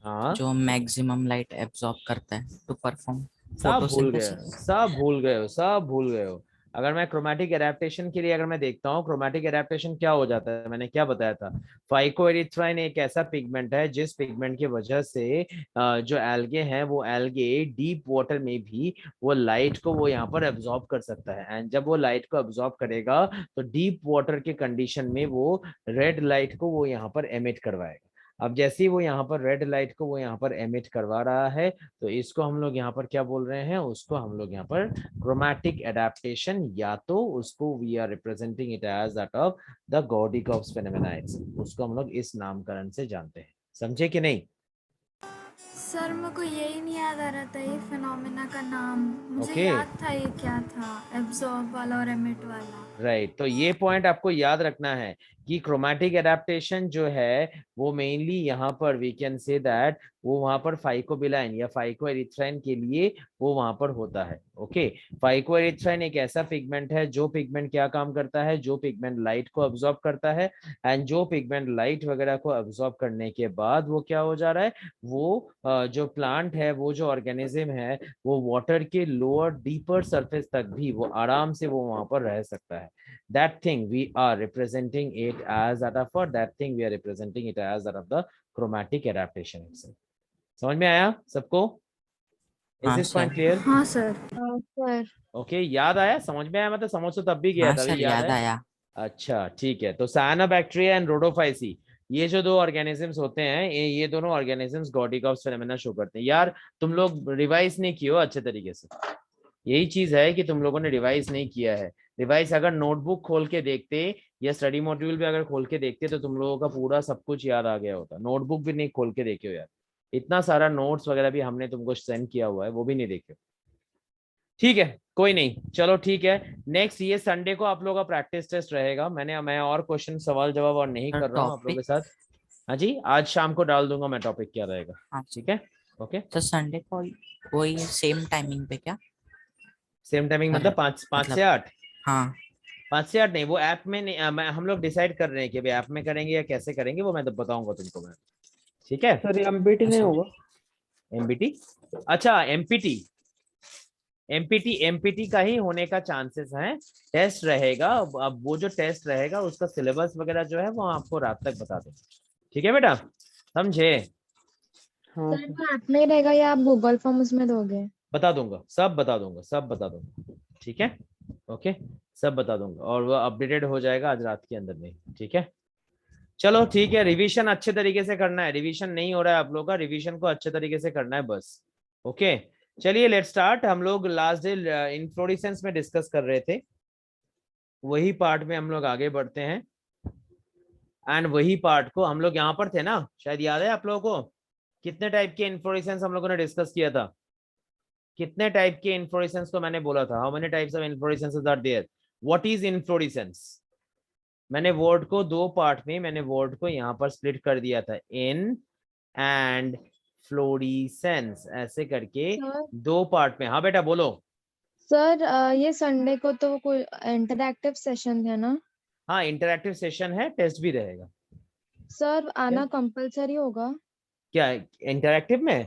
हाँ, जो मैक्सिमम लाइट एब्जॉर्ब करता है टू परफॉर्म सब भूल गए हो, फोटोसिंथेसिस। सब भूल गए हो, सब भूल गए हो। अगर मैं क्रोमैटिक एडेप्टेशन के लिए अगर मैं देखता हूँ, क्रोमैटिक एडेप्टेशन क्या हो जाता है, मैंने क्या बताया था? फाइकोएरिथ्राइन एक ऐसा पिगमेंट है जिस पिगमेंट की वजह से जो एल्गे हैं, वो एल्गे डीप वाटर में भी वो लाइट को वो यहाँ पर एब्जॉर्ब कर सकता है। एंड जब वो लाइट को एब्जॉर्ब करेगा तो डीप वाटर के कंडीशन में वो रेड लाइट को वो यहाँ पर एमिट करवाएगा। अब जैसे ही वो यहाँ पर रेड लाइट को वो यहाँ पर एमिट करवा रहा है, तो इसको हम लोग यहाँ पर क्या बोल रहे हैं, उसको हम लोग यहाँ पर क्रोमैटिक एडेप्टेशन, या तो उसको we are representing it as that of the गॉडिकॉफ्स फेनोमेना, उसको हम लोग इस नामकरण से जानते हैं। समझे कि नहीं? सर मेरे को यही नहीं याद आ रहा था ये फिनोमेना का नाम, मुझे ओके, याद था ये क्या था, एब्जॉर्ब वाला और एमिट वाला। राइट, तो ये पॉइंट आपको याद रखना है कि क्रोमैटिक एडेप्टेशन जो है वो मेनली यहाँ पर वी कैन से दैट वो वहां पर फाइकोबिलाइन या फाइकोएरिथ्राइन के लिए वो वहां पर होता है। ओके, फाइकोएरिथ्राइन एक ऐसा पिगमेंट है जो पिगमेंट क्या काम करता है, जो पिगमेंट लाइट को अब्सॉर्ब करता है। एंड जो पिगमेंट लाइट वगैरह को अब्सॉर्ब करने के बाद वो क्या हो जा रहा है, वो जो प्लांट है, वो जो ऑर्गेनिज्म है, वो वाटर के लोअर डीपर सरफेस तक भी वो आराम से वो वहां पर रह सकता है। That thing we are representing it as that of, for that thing we are representing it as that of the chromatic adaptation itself. समझ में आया सबको? Is हाँ this point सर। clear? हाँ सर। सर Okay, याद आया, समझ में आया, मतलब समझ तो तब भी गया हाँ था, सर अभी याद याद है? आया। अच्छा ठीक है, तो साइनोबैक्टीरिया एंड रोडोफाइसी, ये जो दो ऑर्गेनिजम्स होते हैं, ये दोनों ऑर्गेनिजम्स गॉडिकॉप्स फेनोमेना शो करते हैं। यार तुम लोग रिवाइज नहीं किए हो अच्छे तरीके से, यही चीज है कि तुम लोगों ने रिवाइज नहीं किया है। रिवाइज अगर नोटबुक खोल के देखते या स्टडी मॉड्यूल भी अगर खोल के देखते तो तुम लोगों का पूरा सब कुछ याद आ गया होता। नोटबुक भी नहीं खोल के देखे हो यार, इतना सारा नोट्स वगैरह भी हमने तुमको सेंड किया हुआ है, वो भी नहीं देखे। ठीक है, कोई नहीं, चलो ठीक है। नेक्स्ट ये संडे को आप लोगों का प्रैक्टिस टेस्ट रहेगा। मैं और क्वेश्चन सवाल जवाब और नहीं कर रहा हूँ आप लोगों के साथ। हाँ जी, आज शाम को डाल दूंगा मैं टॉपिक क्या रहेगा। हाँ ठीक है, ओके। तो संडे को वही सेम टाइमिंग पे क्या? सेम टाइमिंग मतलब पाँच मतलब से 8? हाँ 5 से 8 नहीं, वो ऐप में नहीं, हम लोग डिसाइड कर रहे हैं कि अभी ऐप में करेंगे या कैसे करेंगे, वो मैं तो बताऊंगा तुमको मैं। ठीक है, सर एमपीटी नहीं होगा? एमबीटी, अच्छा एमपीटी, एमपीटी का ही होने का चांसेस हैं। टेस्ट रहेगा, अब वो जो टेस्ट रहेगा उसका सिलेबस वगैरह जो है वो आपको रात तक बता देंगे। ठीक है बेटा, समझे? हाँ सर सर। वो ऐप में ही रहेगा या आप गूगल फॉर्म उसमें दोगे? बता दूंगा, सब बता दूंगा, सब बता दूंगा। ठीक है, ओके, सब बता दूंगा और वो अपडेटेड हो जाएगा आज रात के अंदर में। ठीक है, चलो ठीक है। रिवीजन अच्छे तरीके से करना है, रिवीजन नहीं हो रहा है आप लोगों का, रिवीजन को अच्छे तरीके से करना है बस। ओके, चलिए लेट्स स्टार्ट। हम लोग लास्ट डे इन्फ्लोरेसेंस में डिस्कस कर रहे थे, वही पार्ट में हम लोग आगे बढ़ते हैं। एंड वही पार्ट को हम लोग यहाँ पर थे ना, शायद याद है आप लोगों को, कितने टाइप के इन्फ्लोरेसेंस हम लोगों ने डिस्कस किया था? कितने टाइप के इन्फ्लोरेसेंस को मैंने बोला था? How many types of inflorescences are there? What is inflorescence? मैंने वर्ड को दो पार्ट में, मैंने वर्ड को यहाँ पर स्प्लिट कर दिया था, इन एंड फ्लोरिसेंस, ऐसे करके सर दो पार्ट में। हाँ बेटा बोलो। सर ये संडे को तो कोई इंटरैक्टिव सेशन है ना? हाँ इंटरैक्टिव सेशन है, टेस्ट भी रहेगा। सर आना कंपलसरी होगा? क्या इंटरैक्टिव में?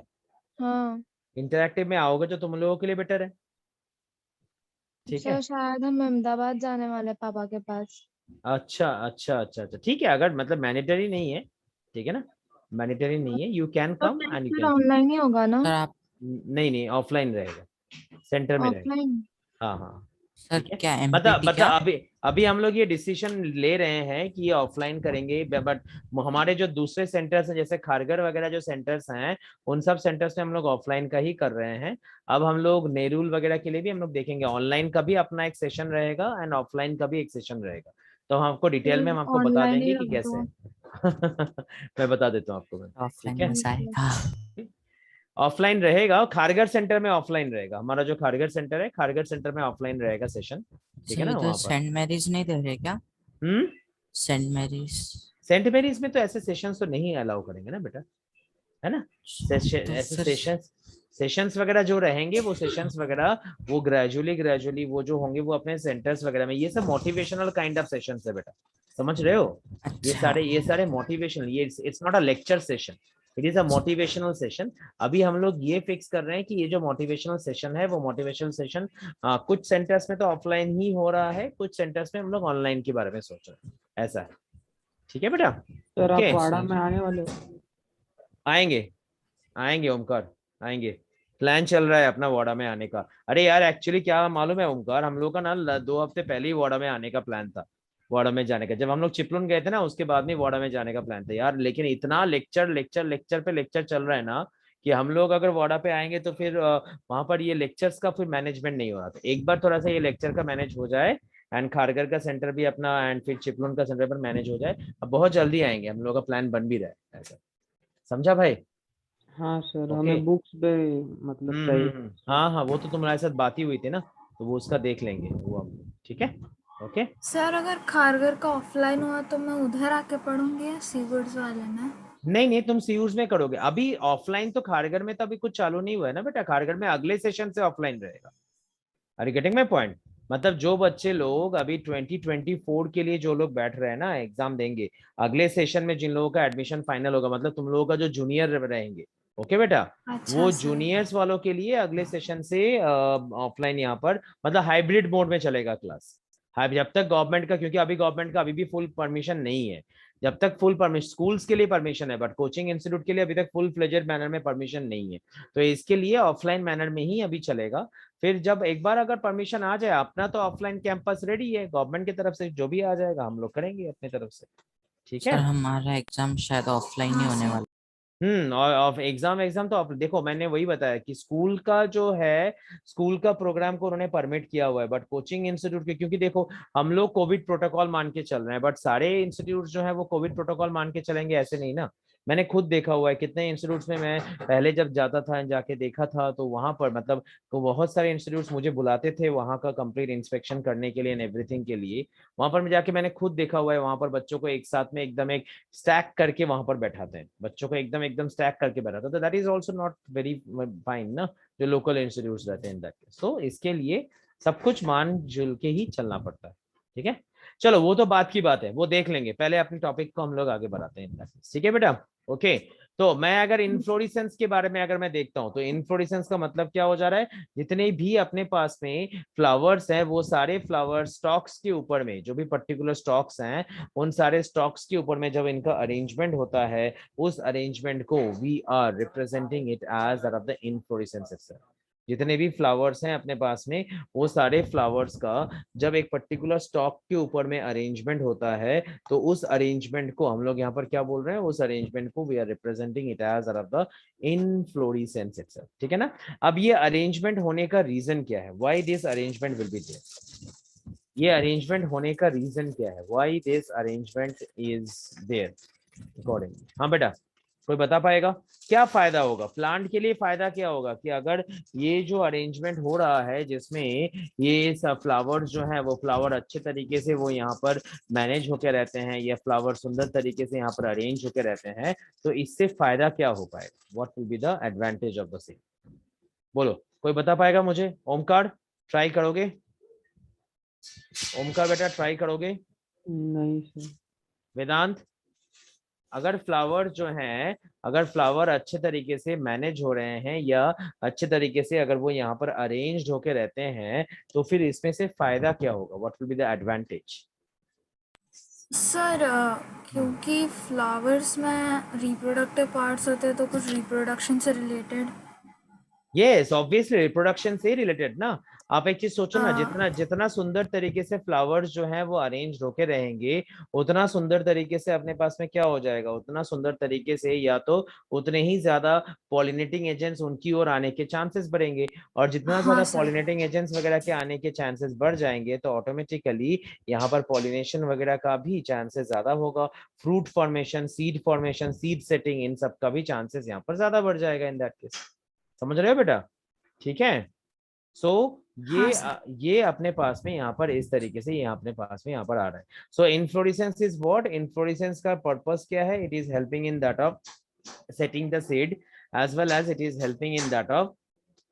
हाँ इंटरैक्टिव में आओगे तो तुम लोगों के लिए बेटर है। ठीक है, सर शायद हम अहमदाबाद जाने वाले हैं पापा के पास। अच्छा अच्छा अच्छा अच्छा, ठीक है, अगर मतलब मैंडेटरी नहीं है, ठीक है ना, मैंडेटरी नहीं है, यू कैन तो कम एंड यू फिर कैन। ऑनलाइन ही होगा ना? सर आप नहीं नहीं, ऑफलाइन रहेगा, सेंटर में रहेगा। ऑफलाइन? हाँ हाँ, सर ठीक है। क्या मतलब एमपीटी मतलब क्या? अभी अभी हम लोग ये डिसीजन ले रहे हैं कि ये ऑफलाइन करेंगे, बट हमारे जो दूसरे सेंटर्स हैं जैसे खारगर वगैरह जो सेंटर्स हैं, उन सब सेंटर्स में हम लोग ऑफलाइन का ही कर रहे हैं। अब हम लोग नेरूल वगैरह के लिए भी हम लोग देखेंगे, ऑनलाइन का भी अपना एक सेशन रहेगा एंड ऑफलाइन का भी एक सेशन रहेगा। तो हम आपको डिटेल में हम आपको बता ऑनलाइन ही देंगे कि रख कैसे दो। मैं बता देता हूँ आपको मैं। ठीक ऑफलाइन है, मजा आएगा। ऑफलाइन रहेगा, खारगर सेंटर में ऑफलाइन रहेगा, हमारा जो खारगर सेंटर है, खारगर सेंटर में ऑफलाइन रहेगा सेशन। ठीक है सर ना, इधर वहां पर। सेंट मैरीज नहीं दे रहे क्या? हम्म, सेंट मैरीज सेंट मेरीज में तो ऐसे सेशंस तो नहीं अलाउ करेंगे ना बेटा, है ना। तो ऐसे फिर सेशंस वगैरह जो रहेंगे, वो सेशंस वगैरह वो ग्रेजुअली वो जो होंगे वो अपने सेंटर्स वगैरह में, ये सब मोटिवेशनल काइंड ऑफ सेशंस है बेटा, समझ रहे हो? अच्छा ये सारे मोटिवेशनल, ये it's not a lecture session, it is a motivational session. अभी हम लोग ये फिक्स कर रहे हैं कि ये जो मोटिवेशनल सेशन है, वो मोटिवेशनल सेशन कुछ सेंटर्स में तो ऑफलाइन ही हो रहा है, कुछ सेंटर्स में हम लोग ऑनलाइन के बारे में सोच रहे हैं, ऐसा है। ठीक है बेटा, सर आप ओके। वाड़ा में आने वाले हो? आएंगे, आएंगे ओमकार, आएंगे, प्लान चल रहा है अपना वाड़ा में आने का। अरे यार एक्चुअली क्या मालूम है ओमकार, हम लोग का ना 2 हफ्ते पहले ही वाड़ा में आने का प्लान था, वाड़ा में जाने का। जब हम लोग चिपलुन गए थे ना, उसके बाद में वाड़ा में जाने का प्लान था यार, लेकिन इतना लेक्चर लेक्चर लेक्चर पे लेक्चर चल रहा है ना, कि हम लोग अगर वाड़ा पे आएंगे तो फिर वहां पर ये लेक्चर्स का फिर मैनेजमेंट नहीं हो रहा था। एक बार थोड़ा सा ये लेक्चर का मैनेज हो जाए एंड खारगर का सेंटर भी अपना एंड फिर चिपलुन का सेंटर पर मैनेज हो जाए, अब बहुत जल्दी आएंगे, हम लोग का प्लान बन भी रहा है ऐसा, समझा भाई? हाँ सर, ओके, हमें बुक्स भी मतलब चाहिए। हाँ हाँ, वो तो तुम्हारे साथ बात ही हुई थी ना, तो वो उसका देख लेंगे वो हम। ठीक है, ओके। सर अगर खारगर का ऑफलाइन हुआ तो मैं उधर आके पढ़ूंगी या सीवर्ड्स वाले में? नहीं नहीं, तुम सीयूज में करोगे अभी ऑफलाइन, तो खारगर में तो अभी कुछ चालू नहीं हुआ है ना बेटा, खारगर में अगले सेशन से ऑफलाइन रहेगा। Are you getting my point? मतलब जो बच्चे लोग अभी 2024 के लिए जो लोग बैठ रहे हैं ना, एग्जाम देंगे, अगले सेशन में जिन लोगों का एडमिशन फाइनल होगा, मतलब तुम लोगों का जो जूनियर रहेंगे, ओके बेटा, अच्छा वो सर। जूनियर्स वालों के लिए अगले सेशन से ऑफलाइन यहाँ पर मतलब हाइब्रिड मोड में चलेगा क्लास। जब तक गवर्नमेंट का, क्योंकि अभी गवर्नमेंट का अभी भी फुल परमिशन नहीं है, जब तक फुल परमिशन, स्कूल्स के लिए परमिशन है बट कोचिंग इंस्टीट्यूट के लिए अभी तक फुल फ्लेजेड मैनर में परमिशन नहीं है, तो इसके लिए ऑफलाइन मैनर में ही अभी चलेगा। फिर जब एक बार अगर परमिशन आ जाए अपना, तो ऑफलाइन कैंपस रेडी है गवर्नमेंट की तरफ से, जो भी आ जाएगा हम लोग करेंगे अपनी तरफ से। ठीक सर है, हमारा एग्जाम शायद ऑफलाइन ही हाँ होने सर। वाला। और ऑफ एग्जाम तो आप देखो, मैंने वही बताया कि स्कूल का जो है, स्कूल का प्रोग्राम को उन्होंने परमिट किया हुआ है, बट कोचिंग इंस्टीट्यूट के, क्योंकि देखो हम लोग कोविड प्रोटोकॉल मान के चल रहे हैं, बट सारे इंस्टीट्यूट जो है वो कोविड प्रोटोकॉल मान के चलेंगे ऐसे नहीं ना। मैंने खुद देखा हुआ है कितने इंस्टीट्यूट्स में मैं पहले जब जाता था, जाके देखा था, तो वहां पर मतलब तो बहुत सारे इंस्टीट्यूट्स मुझे बुलाते थे वहां का कंप्लीट इंस्पेक्शन करने के लिए एंड एवरीथिंग के लिए। वहां पर मैं जाके मैंने खुद देखा हुआ है, वहां पर बच्चों को एक साथ में एकदम एक स्टैक करके वहां पर बैठाते हैं, बच्चों को एकदम एकदम स्टैक करके बैठाते हैं, तो that is also not very fine ना, जो लोकल इंस्टीट्यूट्स रहते हैं इन दैट केस। तो इसके लिए सब कुछ मान जुल के ही चलना पड़ता है, ठीक है। चलो वो तो बात की बात है, वो देख लेंगे, पहले अपने टॉपिक को हम लोग आगे बढ़ाते हैं इन दैट केस, ठीक है बेटा। ओके, तो मैं अगर इन्फ्लोरेसेंस के बारे में अगर मैं देखता हूं, तो इन्फ्लोरेसेंस का मतलब क्या हो जा रहा है, जितने भी अपने पास में फ्लावर्स हैं वो सारे फ्लावर स्टॉक्स के ऊपर में, जो भी पर्टिकुलर स्टॉक्स हैं उन सारे स्टॉक्स के ऊपर में जब इनका अरेंजमेंट होता है, उस अरेंजमेंट को we are representing it as that of the inflorescence itself. जितने भी फ्लावर्स हैं अपने पास में, वो सारे फ्लावर्स का जब एक पर्टिकुलर स्टॉक के ऊपर में अरेंजमेंट होता है, तो उस अरेंजमेंट को हम लोग यहाँ पर क्या बोल रहे हैं, उस अरेंजमेंट को we are representing it as that of the inflorescence itself, ठीक है ना। अब ये अरेंजमेंट होने का रीजन क्या है, why this arrangement will be there, ये अरेंजमेंट होने का रीजन क्या है, why this arrangement is there according. हाँ बेटा, कोई बता पाएगा क्या फायदा होगा प्लांट के लिए, फायदा क्या होगा कि अगर ये जो अरेंजमेंट हो रहा है जिसमें ये सब फ्लावर्स जो है वो फ्लावर अच्छे तरीके से वो यहाँ पर मैनेज होकर रहते हैं, या फ्लावर सुंदर तरीके से यहाँ पर अरेंज होकर रहते हैं, तो इससे फायदा क्या हो पाएगा, what will be the advantage of the same, बोलो कोई बता पाएगा मुझे। ओमकार ट्राई करोगे, ओमकार बेटा ट्राई करोगे। नहीं सर। वेदांत, अगर फ्लावर जो हैं, अगर फ्लावर अच्छे तरीके से मैनेज हो रहे हैं या अच्छे तरीके से अगर वो यहाँ पर अरेंज्ड होके रहते हैं, तो फिर इसमें से फायदा क्या होगा, what will be the advantage. Sir क्योंकि फ्लावर्स में रिप्रोडक्टिव पार्ट्स होते हैं, तो कुछ रिप्रोडक्शन से रिलेटेड। यस ऑब्वियसली रिप्रोडक्शन से रिलेटेड ना। आप एक चीज सोचो ना, जितना जितना सुंदर तरीके से फ्लावर्स जो हैं वो अरेंज होके रहेंगे, उतना सुंदर तरीके से अपने पास में क्या हो जाएगा, उतना सुंदर तरीके से या तो उतने ही ज्यादा पॉलिनेटिंग एजेंट्स उनकी ओर आने के चांसेस बढ़ेंगे, और जितना ज्यादा हाँ सर। पॉलिनेटिंग एजेंट्स वगैरह के आने के चांसेस बढ़ जाएंगे, तो ऑटोमेटिकली यहाँ पर पॉलिनेशन वगैरह का भी चांसेस ज्यादा होगा, फ्रूट फॉर्मेशन, सीड सेटिंग, इन सब का भी चांसेस यहाँ पर ज्यादा बढ़ जाएगा इन दैट केस। समझ रहे हो बेटा, ठीक है। सो ये अपने पास में यहाँ पर इस तरीके से यहाँ अपने पास में यहाँ पर आ रहा है। So inflorescence is what, inflorescence का पर्पस क्या है, it is helping in that of setting the seed, as well as it is helping in that of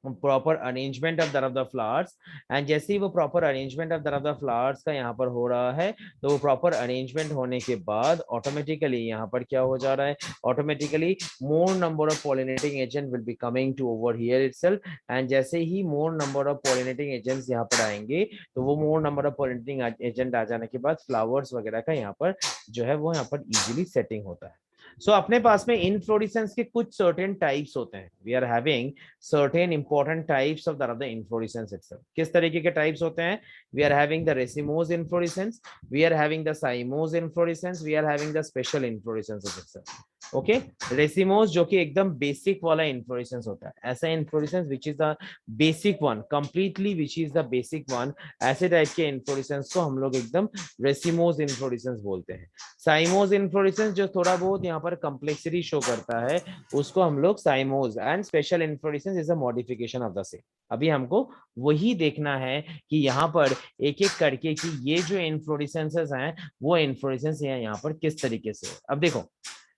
proper arrangement of that of the flowers. And जैसे ही वो proper arrangement of that of the flowers का यहाँ पर हो रहा है, तो वो प्रॉपर अरेंजमेंट होने के बाद ऑटोमेटिकली यहाँ पर क्या हो जा रहा है, automatically more number of pollinating agent will be coming to over here itself. And जैसे ही more number of pollinating agents यहाँ पर आएंगे, तो वो more number of pollinating agent आ जाने के बाद फ्लावर्स वगैरह का यहाँ पर जो है वो यहाँ पर इजीली सेटिंग होता है। सो अपने पास में इनफ्लोरेसेंस के कुछ सर्टेन टाइप्स होते हैं, we are having certain important types of the inflorescence itself। किस तरीके के टाइप्स होते हैं, we are having the racemose inflorescence, we are having the cymose inflorescence, we are having the special inflorescence itself। Okay, racemose जो कि एकदम basic वाला inflorescence होता है, ऐसा inflorescence which is the basic one, completely which is the basic one, ऐसे type के inflorescence को हम लोग एकदम रेसिमोस इन्फ्लोरेसेंस बोलते हैं। साइमोस इन्फ्लोरेसेंस जो थोड़ा बहुत यहाँ पर कम्प्लेक्सिटी शो करता है, उसको हम लोग साइमोस, and special inflorescence is a modification of the same. अभी हमको वही देखना है कि यहाँ पर एक एक करके कि ये जो इन्फ्लोरेसेंसेस हैं वो इन्फ्लोरेसेंस यहाँ पर किस तरीके से। अब देखो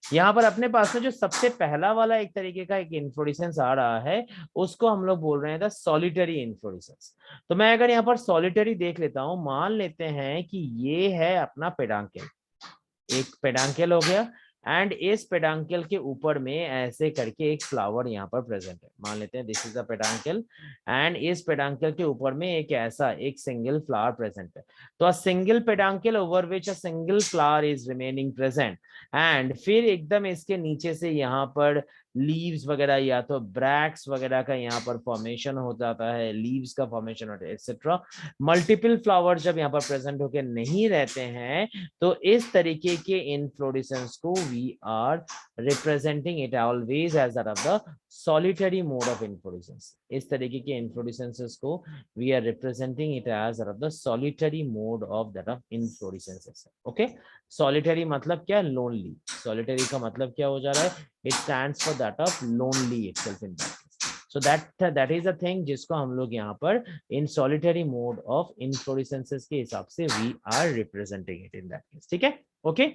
यहाँ पर अपने पास में जो सबसे पहला वाला एक तरीके का एक इन्फ्लोरेसेंस आ रहा है, उसको हम लोग बोल रहे हैं द सॉलिटरी इन्फ्लोरेसेंस। तो मैं अगर यहाँ पर सॉलिटरी देख लेता हूँ, मान लेते हैं कि ये है अपना पेडांकल, एक पेडांकल हो गया, एंड इस पेडांकल के ऊपर में ऐसे करके एक फ्लावर यहाँ पर प्रेजेंट है, मान लेते हैं दिस इज द पेडांकल, एंड इस पेडांकल के ऊपर में एक ऐसा एक सिंगल फ्लावर प्रेजेंट है। तो a single peduncle over which a single flower is remaining present, and फिर एकदम इसके नीचे से यहाँ पर लीव्स वगैरह या तो ब्रैक्स वगैरह का यहाँ पर फॉर्मेशन हो जाता है, लीव्स का फॉर्मेशन होता है एक्सेट्रा। मल्टीपल फ्लावर जब यहाँ पर प्रेजेंट होके नहीं रहते हैं तो इस तरीके के इनफ्लोरेसेंस को we are representing it always as that of the solitary mode of inflorescence. इस तरीके के इनफ्लोरेसेंसेस को we are representing it as that of the solitary mode of that of inflorescences. Okay, solitary मतलब क्या? Lonely. Solitary का मतलब क्या हो जा रहा है? It stands for that of lonely itself in that case. So that is a thing जिसको हम लोग यहाँ पर in solitary mode of inflorescences के हिसाब से we are representing it in that case. ठीक है, ओके।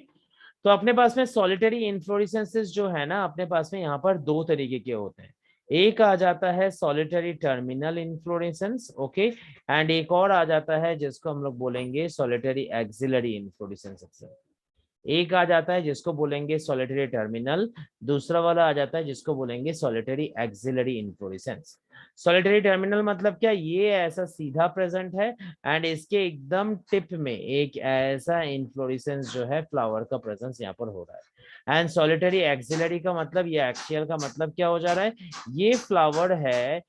तो अपने पास में सॉलिटरी इनफ्लोरेसेंसेस जो है ना, अपने पास में यहाँ पर दो तरीके के होते हैं। एक आ जाता है solitary terminal inflorescence, okay, and एक और आ जाता है जिसको हम लोग बोलेंगे सॉलिटरी एक्सिलरी इनफ्लोरेसेंस। एक आ जाता है जिसको बोलेंगे सॉलिटरी टर्मिनल, दूसरा वाला आ जाता है जिसको बोलेंगे solitary axillary inflorescence. Solitary terminal मतलब क्या? ये ऐसा सीधा प्रेजेंट है एंड इसके एकदम टिप में एक ऐसा इनफ्लोरेसेंस जो है फ्लावर का प्रेजेंस यहाँ पर हो रहा है। एंड सॉलिटरी एक्सिलरी का मतलब, ये एक्सियल का मतलब क्या हो जा रहा है? ये फ्लावर है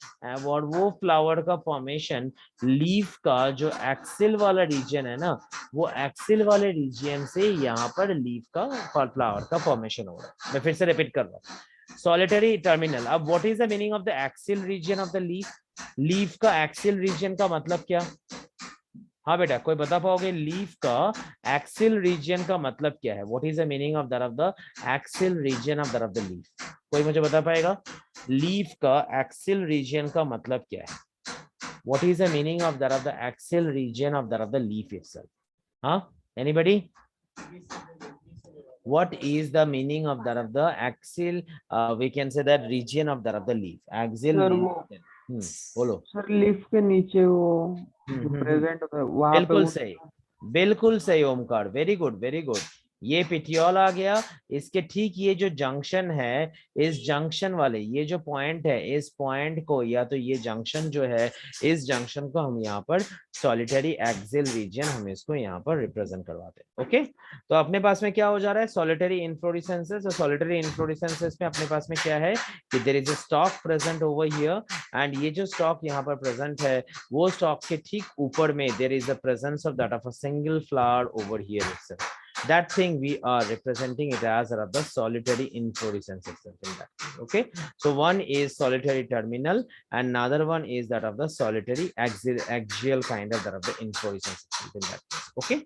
और वो फ्लावर का फॉर्मेशन लीफ का जो एक्सिल वाला रीजन है ना, वो एक्सिल वाले रीजन से यहाँ पर लीफ का फ्लावर का फॉर्मेशन हो रहा है। मैं फिर से रिपीट कर रहा हूँ, सॉलिटरी टर्मिनल। अब what is the meaning of the axil region of the leaf? Leaf का एक्सिल रीजन का मतलब क्या? हाँ बेटा, कोई बता पाओगे लीफ का एक्सिल रीजन का मतलब क्या है? What is the meaning of that of the axil region of that of the leaf? कोई मुझे बता पाएगा लीफ का एक्सिल रीजन का मतलब क्या है? What is the meaning of that of the axial region of that of the leaf itself? Huh? Anybody? What is the meaning of that of the axial? We can say that region of that of the leaf. Axial Sir, region. बोलो sir leaf के नीचे वो present होता है वहां पे बिल्कुल वो सही, बिल्कुल सही Omkar, very good very good. ये पिटियोल आ गया, इसके ठीक ये जो जंक्शन है, इस जंक्शन वाले ये जो पॉइंट है, इस पॉइंट को या तो ये जंक्शन जो है, इस जंक्शन को हम यहाँ पर सॉलिटरी एक्सियल रीजन हम इसको यहाँ पर रिप्रेजेंट करवाते हैं। ओके, तो अपने पास में क्या हो जा रहा है? सॉलिटरी इनफ्लोरेसेंसेस। और सॉलिटरी इनफ्लोरेसेंसेस में अपने पास में क्या है कि there is a stalk present over here, and ये जो स्टॉक यहाँ पर प्रेजेंट है, वो स्टॉक के ठीक ऊपर में there is the presence of that of a single flower over here itself. That thing we are representing it as the solitary inflorescence itself in that. Okay, so one is solitary terminal and another one is that of the solitary axial kind of that of the inflorescence itself in that case. Okay,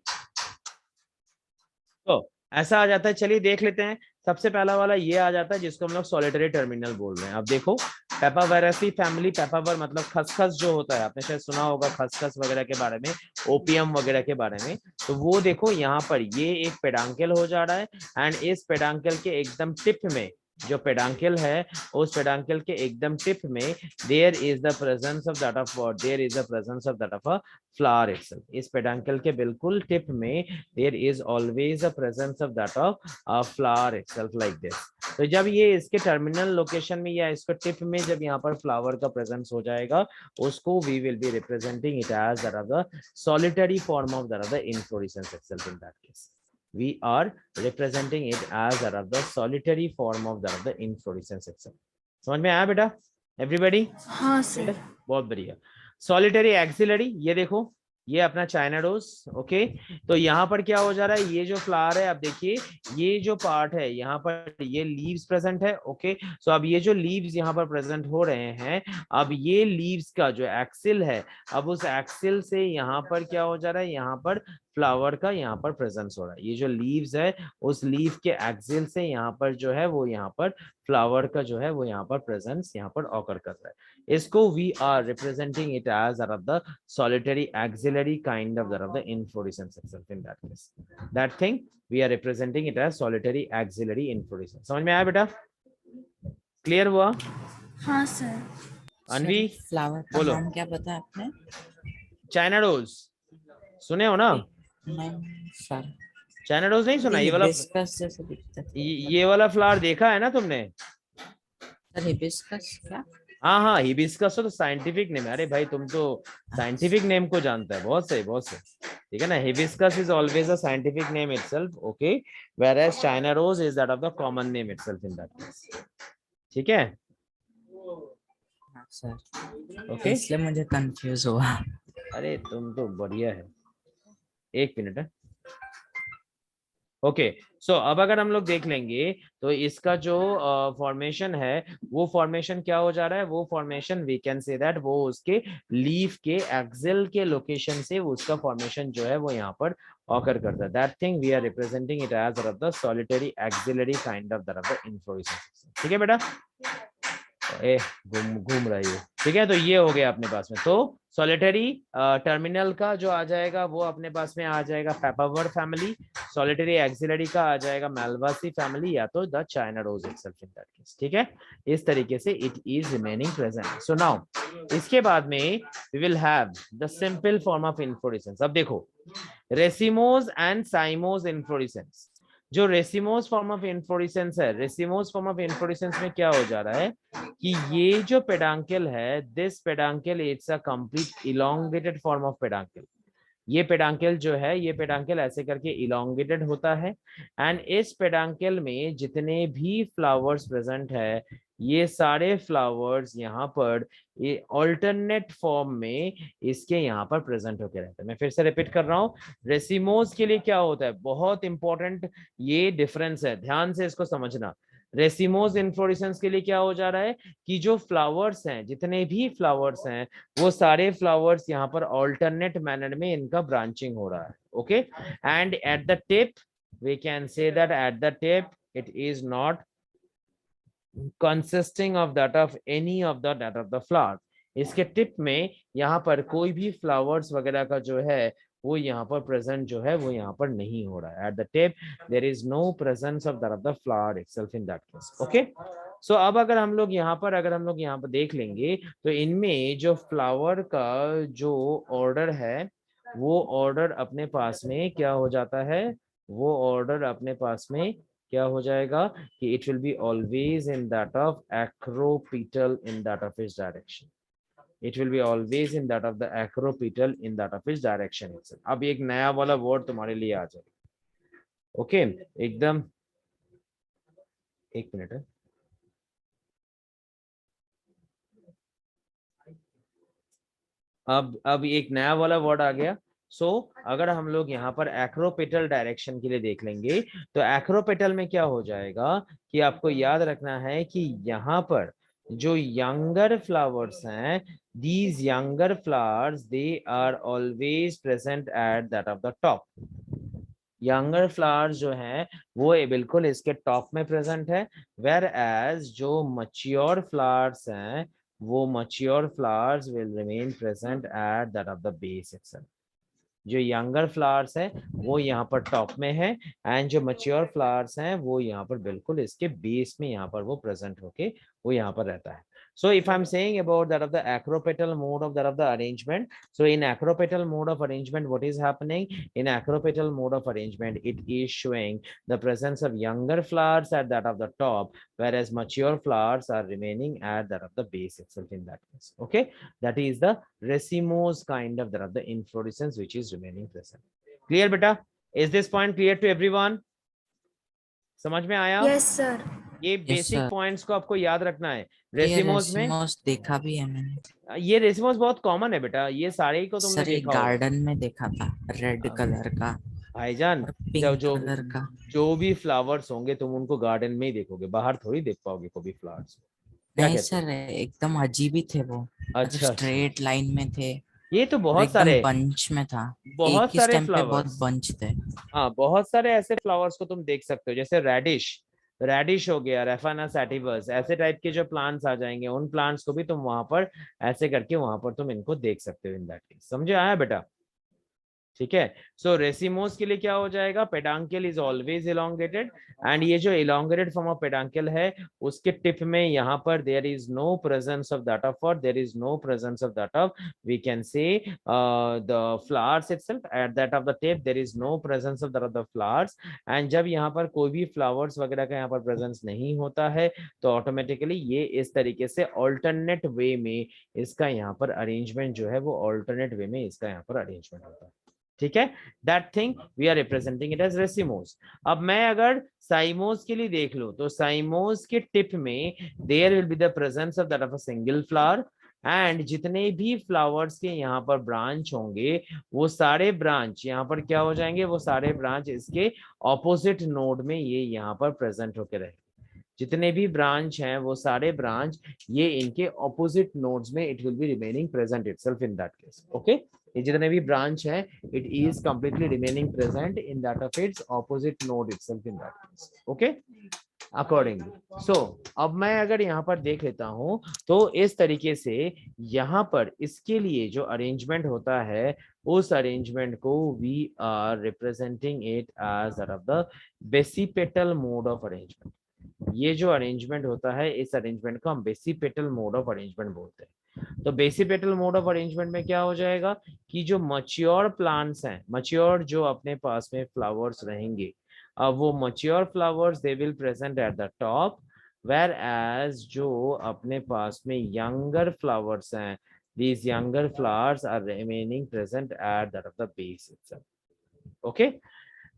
तो ऐसा आ जाता है। चलिए देख लेते हैं। सबसे पहला वाला ये आ जाता है जिसको हम लोग सॉलिटरी टर्मिनल बोल रहे हैं। अब देखो, पेपावेरेसी फैमिली, पेपावर मतलब खसखस जो होता है, आपने शायद सुना होगा खसखस वगैरह के बारे में, ओपियम वगैरह के बारे में। तो वो देखो यहाँ पर ये एक पेडांकल हो जा रहा है एंड इस पेडांकल के एकदम टिप में, जो पेडांकल है उस पेडांकल के एकदम टिप में there is the presence of that of what? There is the presence of that of a flower itself. इस पेडांकल के बिल्कुल टिप में there is always a presence of that of a flower itself like this. तो जब ये इसके terminal location में या इसको टिप में जब यहाँ पर फ्लावर का प्रेजेंस हो जाएगा, उसको we will be representing it as that of the solitary form of that of the inflorescence itself in that case. We are representing it as that of the solitary form of that of the inflorescence itself. समझ में आया बेटा everybody? हाँ sir. बहुत बढ़िया। Solitary axillary, ये देखो ये अपना चाइना रोज। ओके, तो यहाँ पर क्या हो जा रहा है? ये जो फ्लावर है, आप देखिए ये जो पार्ट है यहाँ पर ये लीव्स प्रेजेंट है। ओके, सो अब ये जो लीव्स यहाँ पर प्रेजेंट हो रहे हैं, अब ये लीव्स का जो एक्सिल है, अब उस एक्सिल से यहाँ पर क्या हो जा रहा है? यहाँ पर फ्लावर का यहाँ पर प्रेजेंस हो रहा है। ये जो लीव्स है उस लीव के एक्सिल से यहाँ पर जो है वो यहाँ पर फ्लावर का जो है वो यहाँ पर प्रेजेंस यहाँ पर ऑकर कर रहा है। इसको we are representing it as that of the solitary axillary kind of that of the inflorescence itself in that case. That thing we are representing it as solitary axillary inflorescence. समझ में आया बेटा? Clear हुआ? हाँ sir. अनवी flower का बोलो। नाम क्या बताया आपने? चाइना रोज सुने हो ना? नहीं सर, चाइना रोज नहीं सुना? ये वाला हिबिस्कस जैसा दिखता है। ये वाला फ्लावर देखा है ना तुमने? सर हिबिस्कस क्या? हाँ हाँ, हिबिस्कस तो साइंटिफिक नेम है। अरे भाई तुम तो साइंटिफिक नेम को जानता है। बहुत सही बहुत सही, ठीक है ना। Hibiscus is always a scientific name itself, okay, whereas China rose is that of the common name itself in that case. ठीक है, हाँ सर, ओके। इसलिए मुझे कंफ्यूज हुआ। अरे तुम तो बढ़िया है, एक मिनट है। ओके, सो अब अगर हम लोग देख लेंगे तो इसका जो फॉर्मेशन है वो फॉर्मेशन क्या हो जा रहा है, वो formation we can say that वो उसके लीफ के एक्सिल के लोकेशन से उसका फॉर्मेशन जो है वो यहाँ पर ऑकर करता है। That thing we are representing it as one of the solitary axillary kind of the inflorescence. ठीक है बेटा, ए घूम घूम रही है, ठीक है। तो ये हो गया अपने पास में। तो सॉलिटरी टर्मिनल का जो आ जाएगा वो अपने पास में आ जाएगा पेपावर फैमिली, सॉलिटरी एक्सिलरी का आ जाएगा मालवासी फैमिली या तो the China rose itself in that case. ठीक है, इस तरीके से it is remaining present. So now इसके बाद में we will have the simple form of inflorescence. अब देखो, रेसिमोज एंड साइमोज इन्फ्लोरेसेंस। जो रेसिमोज फॉर्म ऑफ इन्फ्लोरेसेंस है, रेसिमोज फॉर्म ऑफ इन्फ्लोरेसेंस में क्या हो जा रहा है कि ये जो पेडांकल है, this peduncle it's a complete elongated form of peduncle. ये पेडांकल जो है, ये पेडांकल ऐसे करके इलोंगेटेड होता है एंड इस पेडांकल में जितने भी फ्लावर्स प्रेजेंट है, ये सारे फ्लावर्स यहाँ पर ये ऑल्टरनेट फॉर्म में इसके यहाँ पर प्रेजेंट होके रहते हैं। मैं फिर से रिपीट कर रहा हूँ, रेसिमोज के लिए क्या होता है, बहुत इंपॉर्टेंट ये डिफरेंस है, ध्यान से इसको समझना। रेसिमोज इन्फ्लोरेसेंस के लिए क्या हो जा रहा है कि जो फ्लावर्स हैं, जितने भी फ्लावर्स हैं, वो सारे फ्लावर्स यहाँ पर ऑल्टरनेट मैनर में इनका ब्रांचिंग हो रहा है। Okay, and at the tip we can say that at the tip it is not consisting of that of any of the flower। इसके टिप में यहाँ पर कोई भी फ्लावर्स वगैरह का जो है वो यहाँ पर प्रेजेंट जो है वो यहाँ पर नहीं हो रहा है। At the tip there is no presence of the flower itself in that case. Okay, so अब अगर हम लोग यहाँ पर देख लेंगे तो इनमें जो फ्लावर का जो ऑर्डर है वो ऑर्डर अपने पास में क्या हो जाता है, वो ऑर्डर अपने पास में क्या हो जाएगा कि it will be always in that of acropetal in that of its direction। it will be always in that of the acropetal in that of its direction itself। अब एक नया वाला वर्ड तुम्हारे लिए आ जाएगा। ओके, एकदम एक मिनट है। अब एक नया वाला वर्ड आ गया। सो अगर हम लोग यहाँ पर एक्रोपेटल डायरेक्शन के लिए देख लेंगे तो एक्रोपेटल में क्या हो जाएगा कि आपको याद रखना है कि यहाँ पर जो यंगर फ्लावर्स हैं, these younger flowers they are always present at that of the top। Younger flowers जो हैं वो बिल्कुल इसके टॉप में प्रेजेंट है, वेर एज जो मच्योर फ्लावर्स हैं वो mature flowers will remain present at that of the base itself. जो यंगर फ्लावर्स है वो यहाँ पर टॉप में है एंड जो मच्योर फ्लावर्स हैं वो यहाँ पर बिल्कुल इसके बेस में यहाँ पर वो प्रेजेंट होके वो यहाँ पर रहता है। So if I'm saying about that of the acropetal mode of that of the arrangement, so in acropetal mode of arrangement, what is happening? In acropetal mode of arrangement, it is showing the presence of younger flowers at that of the top, whereas mature flowers are remaining at that of the base itself in that case. Okay, that is the racemose kind of that of the inflorescence which is remaining present. Clear, beta? Is this point clear to everyone? समझ में आया? Yes sir. ये basic sir। Points को आपको याद रखना है। ये रेसिमोस में रेसिमोस देखा भी है मैंने ये रेसिमोस बहुत कॉमन है बेटा, ये सारे ही को तुमने सर, ये देखा होगा। गार्डन में देखा था, रेड कलर का भाईजान, और जो पिंक जो कलर का। जो भी फ्लावर्स होंगे तुम उनको गार्डन में ही देखोगे, बाहर थोड़ी देख पाओगे कोई भी फ्लावर्स। क्या नहीं कहते हो? सर, एकदम अजीब ही थे वो, अच्छा, स्ट्रेट लाइन में थे ये तो और बहुत एकदम सारे बंच में था। बहुत एक ही सारे स्टेम पे बहुत फ्लावर्स, बंच थे। हाँ बहुत सारे ऐसे फ्लावर्स को तुम देख सकते हो, जैसे रेडिश हो गया, रेफाना सैटिवस, ऐसे टाइप के जो प्लांट्स आ जाएंगे उन प्लांट्स को भी तुम वहां पर ऐसे करके वहां पर तुम इनको देख सकते हो इन दैट केस। समझे आया बेटा? ठीक है, सो रेसिमोस के लिए क्या हो जाएगा, पेडांकल इज ऑलवेज इलोंगेटेड एंड ये जो इलोंगेटेड फॉर्म ऑफ पेडांकल है उसके टिप में यहाँ पर there is no presence of that of, और there is no presence of that of we can say the flowers itself at that of the tip there is no presence of that of the flowers. And जब यहाँ पर कोई भी flowers वगैरह का यहाँ पर प्रेजेंस नहीं होता है तो ऑटोमेटिकली ये इस तरीके से ऑल्टरनेट वे में इसका यहाँ पर अरेंजमेंट जो है वो ऑल्टरनेट वे में इसका यहाँ पर अरेंजमेंट होता है। ठीक है, that thing we are representing it as racemose. अब मैं अगर साइमोस के लिए देख लो तो साइमोस के टिप में there will be the presence of that of a single flower, and जितने भी फ्लावर्स के यहाँ पर ब्रांच होंगे वो सारे ब्रांच यहाँ पर क्या हो जाएंगे, वो सारे ब्रांच इसके ऑपोजिट नोड में ये यहाँ पर प्रेजेंट होके रहेंगे। जितने भी ब्रांच हैं वो सारे ब्रांच ये इनके ऑपोजिट नोड्स में it will be remaining present itself in that case. Okay, ये जितने भी ब्रांच हैं it is completely remaining present in that of its opposite node itself in that case. Okay, accordingly. So अब मैं अगर यहाँ पर देख लेता हूँ तो इस तरीके से यहाँ पर इसके लिए जो अरेंजमेंट होता है उस अरेंजमेंट को we are representing it as the basipetal mode of arrangement. ये जो अरेंजमेंट होता है इस अरेंजमेंट को हम बेसिपेटल मोड ऑफ अरेंजमेंट बोलते हैं। तो बेसिपेटल मोड ऑफ अरेंजमेंट में क्या हो जाएगा कि जो मैच्योर प्लांट्स हैं, मैच्योर जो अपने पास में फ्लावर्स रहेंगे, अब वो mature flowers they will present at the top, whereas जो अपने पास में यंगर फ्लावर्स हैं, these younger flowers are remaining present at that of the base itself. Okay,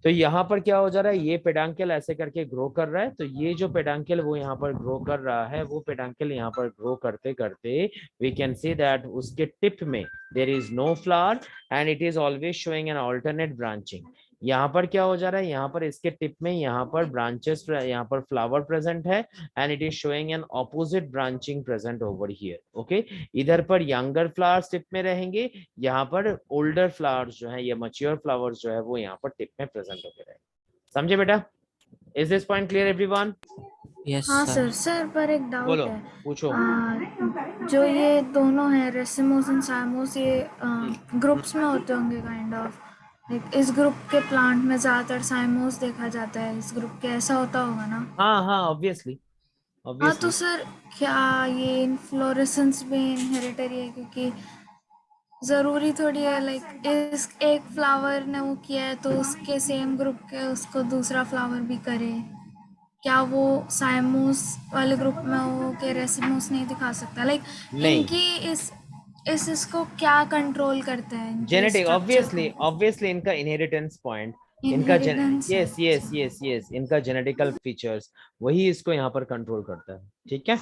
तो यहाँ पर क्या हो जा रहा है, ये पेडांकल ऐसे करके ग्रो कर रहा है, तो ये जो पेडांकल वो यहाँ पर ग्रो कर रहा है, वो पेडांकल यहाँ पर ग्रो करते करते वी कैन सी दैट उसके टिप में there is no flower and it is always showing an alternate branching. यहाँ पर क्या हो जा रहा है, यहाँ पर इसके टिप में यहाँ पर ब्रांचेस, यहाँ पर फ्लावर प्रेजेंट है and it is showing an opposite branching present over here. Okay, इधर पर यंगर फ्लावर्स टिप में रहेंगे, यहाँ पर ओल्डर फ्लावर्स जो है या मैच्योर फ्लावर्स जो है वो यहाँ पर टिप में प्रेजेंट होकर रहेंगे। समझे बेटा? Is this point clear everyone? Yes हाँ सर। सर पर एक डाउट बोलो, है। पूछो। जो ये दोनों है रेसिमोस एंड साइमोस, ये ग्रुप्स में होते होंगे काइंड ऑफ, लाइक इस ग्रुप के प्लांट में ज्यादातर साइमोस देखा जाता है, इस ग्रुप के ऐसा होता होगा ना? हाँ हाँ, ऑब्वियसली हाँ, तो ऑब्वियसली। सर क्या ये इन्फ्लोरेसेंस भी इनहेरिटरी है? क्योंकि जरूरी थोड़ी है लाइक इस एक फ्लावर ने वो किया है तो उसके सेम ग्रुप के उसको दूसरा फ्लावर भी करे। क्या वो साइमोस वाले ग्रुप में हो के रेसिमोस नहीं दिखा सकता? लाइक नहीं, इनकी इसको क्या कंट्रोल करते हैं इनके जेनेटिक, स्ट्रक्चर ऑब्वियसली को? ऑब्वियसली इनका इनहेरिटेंस पॉइंट, इनका इनहेरिटेंस है, यस यस अच्छा। यस यस, इनका जेनेटिकल फीचर्स वही इसको यहाँ पर कंट्रोल करता है। ठीक है,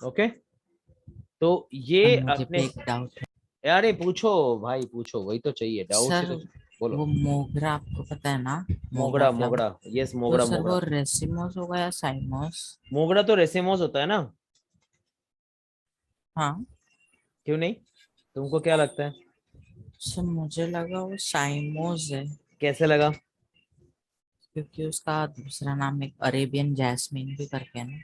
ओके। तो ये सर मुझे अपने, पे एक डाउट है अरे पूछो भाई पूछो, वही तो चाहिए, डाउट से सर। तो बोलो। वो मोगरा आपको पता है ना? मोगरा, फ्लावर। मोगरा, यस तो मोगरा, सर मोगरा। वो रेसिमोस होगा या साइमोस? मोगरा तो रेसिमोस होता है ना, हाँ क्यों नहीं? तुमको क्या लगता है? सर, मुझे लगा वो साइमोस है, कैसे लगा? क्योंकि उसका दूसरा नाम एक अरेबियन जैस्मिन भी करके है ना।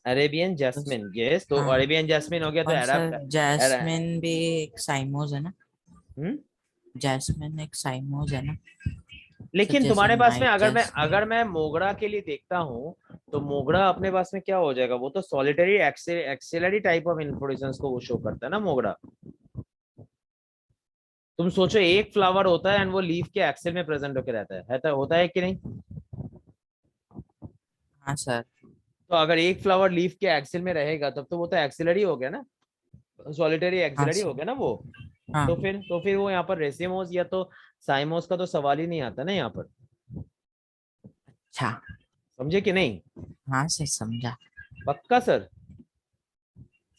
अरेबियन तो जैस्मिन, यस, तो हाँ, अरेबियन जैस्मिन हो गया तो और अरब सर जैस्मिन भी एक साइमोस है ना? हम्म। जैस्मिन एक साइमोस है ना? सर लेकिन जैसे तुम्हारे पास में नाइट जैस्मिन। अगर मैं मोगरा के लिए देखता हूँ तो मोगरा अपने पास में क्या हो जाएगा, वो तो solitary axillary type of inflorescence को वो शो करता है ना मोगरा। तुम सोचो एक फ्लावर होता है एंड वो लीफ के एक्सेल में प्रेजेंट होकर रहता है तो होता है कि नहीं? हाँ सर। तो अगर एक फ्लावर लीफ के एक्सेल में रहेगा तब तो वो तो एक्सिलरी हो गया ना, सॉलिटरी हाँ एक्सिलरी हो सर। गया ना वो। हाँ। तो फिर वो यहाँ पर रेसिमोस या तो साइमोस का तो सवाल ही नहीं आता ना यहाँ पर। अच्छा। समझे कि नहीं? हाँ सर, समझा। पक्का सर?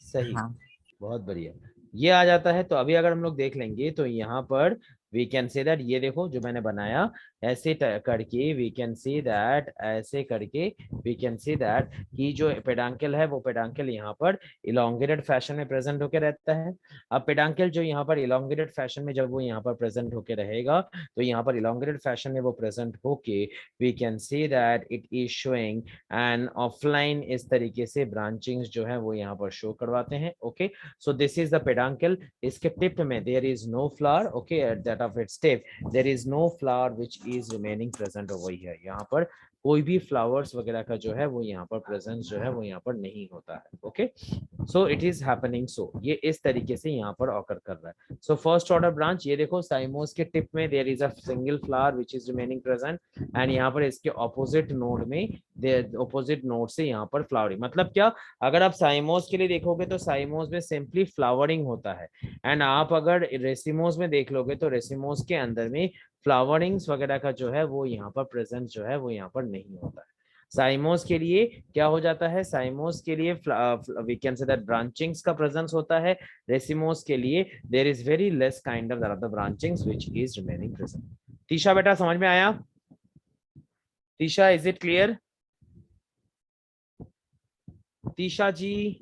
सही, हाँ बहुत बढ़िया। ये आ जाता है तो अभी अगर हम लोग देख लेंगे तो यहाँ पर वी कैन से दैट, ये देखो जो मैंने बनाया ऐसे करके वी कैन सी दैट, ऐसे करके वी कैन सी दैट कि जो पेडांकल है वो पेडांकल यहाँ पर इलोंगेटेड फैशन में प्रेजेंट होकर रहता है। अब पेडांकल जो यहाँ पर इलोंगेटेड फैशन में जब वो यहाँ पर प्रेजेंट होकर रहेगा तो यहाँ पर इलोंगेटेड फैशन में वो प्रेजेंट होके we can see that it is showing and offline, इस तरीके से ब्रांचिंग्स जो है वो यहाँ पर शो करवाते हैं। Okay, so this is the peduncle. इसके टिप में there is no flower, okay, at that of its tip there is no flower which is remaining present over here। यहाँ पर कोई भी फ्लावर्स वगैरह का जो है वो यहाँ पर प्रेजेंस जो है वो यहाँ पर नहीं होता है। Okay, so it is happening, so ये इस तरीके से यहाँ पर ऑकर कर रहा है। सो फर्स्ट ऑर्डर ब्रांच, ये देखो साइमोस के टिप में there is a single flower which is remaining present and यहाँ पर इसके ऑपोजिट नोड में, ऑपोजिट नोड से यहाँ पर फ्लावरिंग। मतलब क्या, अगर आप साइमोस के लिए देखोगे तो साइमोस में सिंपली फ्लावरिंग होता है एंड आप अगर रेसिमोस में देख लोगे तो रेसिमोस के अंदर में फ्लावरिंग्स वगैरह का जो है वो यहाँ पर प्रेजेंस जो है वो यहाँ पर नहीं होता है। साइमोस के लिए क्या हो जाता है, साइमोस के लिए we can say that branchings का प्रेजेंस होता है। रेसिमोस के लिए there is very less kind of the branchings which is remaining present. Tisha बेटा समझ में आया? Tisha is it clear? Tisha ji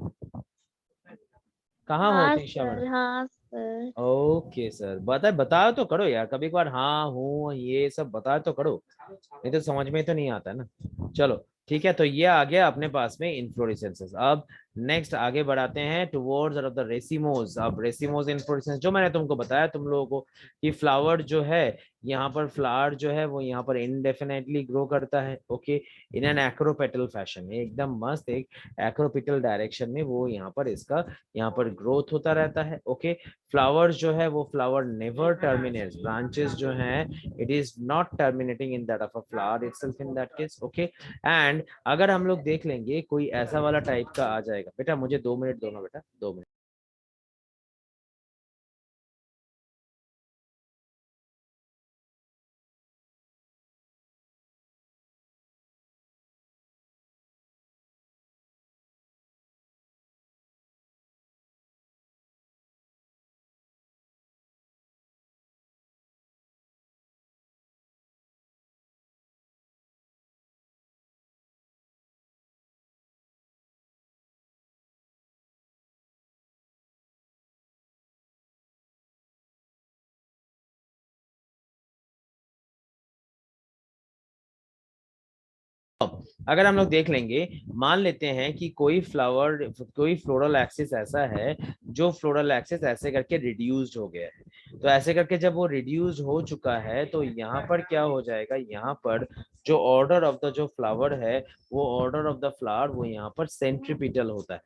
कहाँ हो हाँ तीशा सर, मैडम? हाँ सर। ओके सर, बताओ तो करो यार, कभी कभार हाँ हूँ ये सब बताओ तो करो, नहीं तो समझ में तो नहीं आता है ना। चलो ठीक है, तो ये आ गया अपने पास में इन्फ्लोरेसेंसेस। अब नेक्स्ट आगे बढ़ाते हैं टुवर्ड्स द रेसिमोस। अब रेसिमोस इन्फ्लोरेसेंस जो मैंने तुमको बताया तुम लोगों को कि फ्लावर जो है यहाँ पर, फ्लावर जो है वो यहाँ पर इनडेफिनेटली ग्रो करता है। Okay, in an acropetal fashion, एकदम मस्त एक एक्रोपेटल डायरेक्शन में वो यहाँ पर इसका यहाँ पर ग्रोथ होता रहता है। ओके, फ्लावर जो है वो फ्लावर नेवर टर्मिनेट्स, ब्रांचेस जो हैं it is not terminating in that of a flower itself in that case. Okay, and अगर हम लोग देख लेंगे कोई ऐसा वाला टाइप का आ जाएगा, बेटा मुझे 2 मिनट दो ना बेटा, 2 मिनट। अगर हम लोग देख लेंगे, मान लेते हैं कि कोई फ्लावर, कोई फ्लोरल एक्सिस ऐसा है जो फ्लोरल एक्सिस ऐसे करके रिड्यूस्ड हो गया है। तो ऐसे करके जब वो रिड्यूस हो चुका है तो यहाँ पर क्या हो जाएगा, यहाँ पर जो ऑर्डर ऑफ द जो फ्लावर है वो ऑर्डर ऑफ द फ्लावर वो यहाँ पर सेंट्रीपिटल होता है।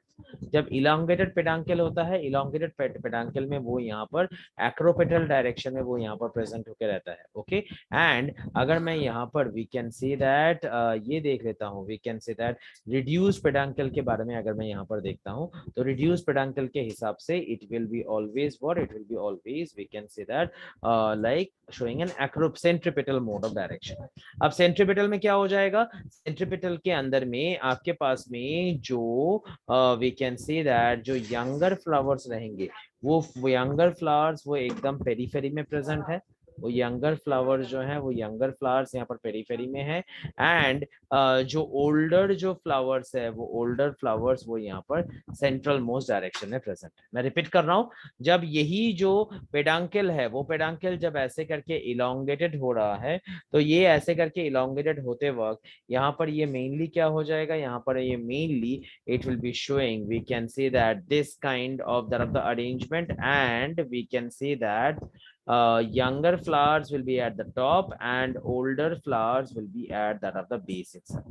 जब इलांगेटेड पेडांकल होता है, इलांगेटेड पेडांकल में वो यहाँ पर एक्रोपेटल डायरेक्शन में वो यहाँ पर प्रेजेंट होकर रहता है। ओके, एंड अगर मैं यहाँ पर वी कैन सी दैट ये देख लेता हूँ, we can see that reduce peduncle के बारे में अगर मैं यहाँ पर देखता हूँ तो रिड्यूस पेडांकल के हिसाब से it will be always what, it will be always we can see that like showing an centripetal mode of direction. अब सेंट्रीपिटल में क्या हो जाएगा, सेंट्रीपिटल के अंदर में आपके पास में जो वी कैन सी दैट जो यंगर फ्लावर्स रहेंगे वो यंगर फ्लावर्स वो एकदम पेरीफेरी में प्रेजेंट है। वो यंगर फ्लावर्स जो है वो यंगर फ्लावर्स यहाँ पर पेरीफेरी में है। एंड जो ओल्डर जो फ्लावर्स है वो ओल्डर फ्लावर्स वो यहाँ पर सेंट्रल मोस्ट डायरेक्शन में प्रेजेंट है। मैं रिपीट कर रहा हूँ, जब यही जो पेडांकल है वो पेडांकल जब ऐसे करके इलोंगेटेड हो रहा है तो ये ऐसे करके इलोंगेटेड होते वक्त यहाँ पर ये मेनली क्या हो जाएगा, यहाँ पर ये mainly it will be showing, we can see that this kind of the arrangement, and we can see that younger flowers will be at the top and older flowers will be at that of the base itself.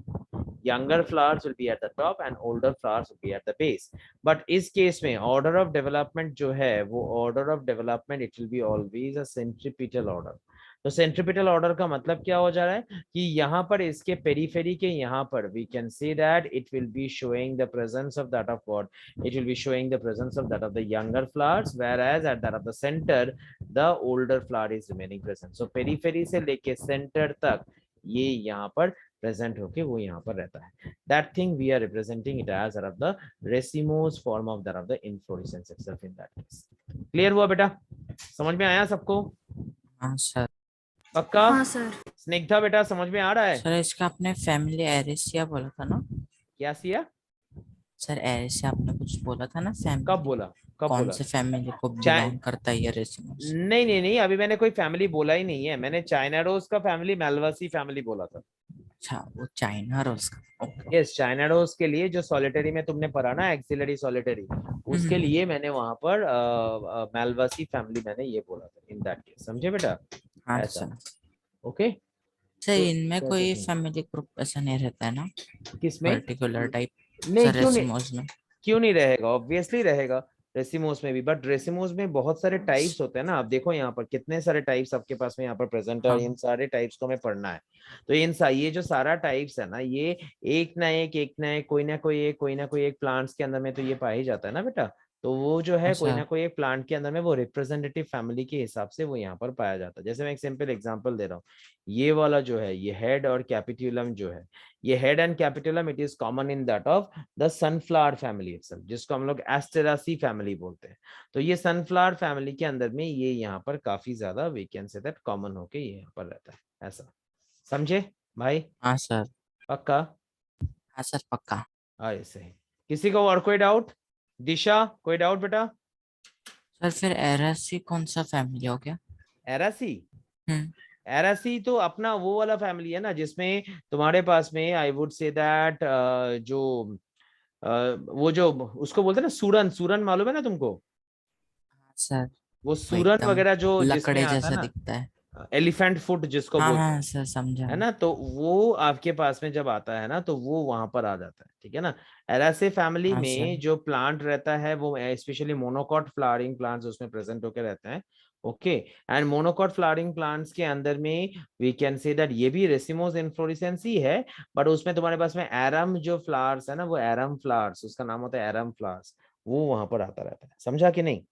Younger flowers will be at the top and older flowers will be at the base. But इस case में order of development जो है वो order of development it will be always a centripetal order. तो centripetal order का मतलब क्या हो जा रहा है कि यहाँ पर इसके पेरीफेरी के यहाँ पर we can see that it will be showing the presence of that of what, it will be showing the presence of that of the younger flowers, whereas at that of the center the older flower is remaining present. So periphery से लेके centre तक ये यहाँ पर present होके वो यहाँ पर रहता है। That thing we are representing it as of the racemose form of that of the inflorescence itself in that case. Clear हुआ बेटा? समझ में आया सबको? हाँ सर। पक्का? हाँ सर। स्निग्धा बेटा समझ में आ रहा है? सर इसका आपने फैमिली एरिसिया बोला था ना? क्या सिया? सर एरिसिया आपने कुछ बोला था ना, फैमिली कब बोला? कब कौन बोला? से फैमिली को बिलोंग करता है ये रेसिमोस? नहीं नहीं नहीं, अभी मैंने कोई फैमिली बोला ही नहीं है, मैंने चाइना रोज का फैमिली, मेलवासी फैमिली बोला था। अच्छा, वो चाइना रोज का। यस, चाइना रोज के लिए जो सॉलिटरी में तुमने पढ़ा ना, एक्सिलरी सॉलिटरी, उसके लिए मैंने वहां पर मेलवासी फैमिली मैंने ये बोला था इन दैट केस। समझे बेटा? हाँ ऐसा। सर। ओके, सर इनमें कोई फैमिली ग्रुप ऐसा नहीं रहता है ना, किसमें? Particular type? नहीं, सर क्यों नहीं, रेसिमोस में क्यों नहीं रहेगा, ऑब्वियसली रहेगा रेसिमोस में भी, बट रेसिमोस में बहुत सारे टाइप्स होते हैं ना। आप देखो यहाँ पर कितने सारे टाइप्स आपके पास में यहाँ पर प्रेजेंट है, और इन सारे टाइप्स को हमें पढ़ना है। तो ये जो सारा टाइप्स है ना, ये एक ना एक कोई ना कोई एक प्लांट्स के अंदर में तो ये पाया ही जाता है ना बेटा। तो वो जो है कोई अच्छा। ना कोई एक प्लांट के अंदर में वो रिप्रेजेंटेटिव फैमिली के हिसाब से वो यहाँ पर पाया जाता है। जैसे मैं एक सिंपल एग्जांपल दे रहा हूँ, ये वाला जो है ये हेड और कैपिटुलम जो है, ये head and capitulum it is common in that of the sunflower family itself, जिसको हम लोग एस्टेरासी फैमिली बोलते हैं। तो ये सनफ्लावर फैमिली के अंदर में ये यहाँ पर काफी ज्यादा we can say that common होके ये यहाँ पर रहता है। ऐसा समझे भाई? हाँ सर। पक्का? हाँ सर पक्का। अरे सही। किसी को और कोई डाउट? दिशा कोई डाउट बेटा? सर फिर एरासी कौन सा फैमिली हो गया? एरासी? हम्म। एरासी तो अपना वो वाला फैमिली है ना, जिसमें तुम्हारे पास में आई वुड से दैट जो वो जो उसको बोलते हैं ना सूरन, सूरन मालूम है ना तुमको? सर वो वो सूरन एकदम वगैरह जो जिसमें लकड़े आता है जैसा ना, दिखता है। एलिफेंट फुट जिसको हाँ बोलते हाँ हैं, सर समझा है मैं। ना, तो वो आपके पास में जब आता है ना तो वो वहां पर आ जाता है, ठीक है ना। एरासे फैमिली हाँ में सर। जो प्लांट रहता है वो स्पेशली मोनोकॉट फ्लावरिंग प्लांट्स उसमें प्रेजेंट होकर रहते हैं। Okay, and monocot flowering plants के अंदर में वी कैन से दैट ये भी रेसिमोस इन्फ्लोरेसेंस ही है, बट उसमें तुम्हारे पास में एरम जो फ्लावर्स है ना, वो एरम फ्लावर्स, उसका नाम होता है एरम फ्लावर्स, वो वहां पर आता रहता है। समझा कि नहीं?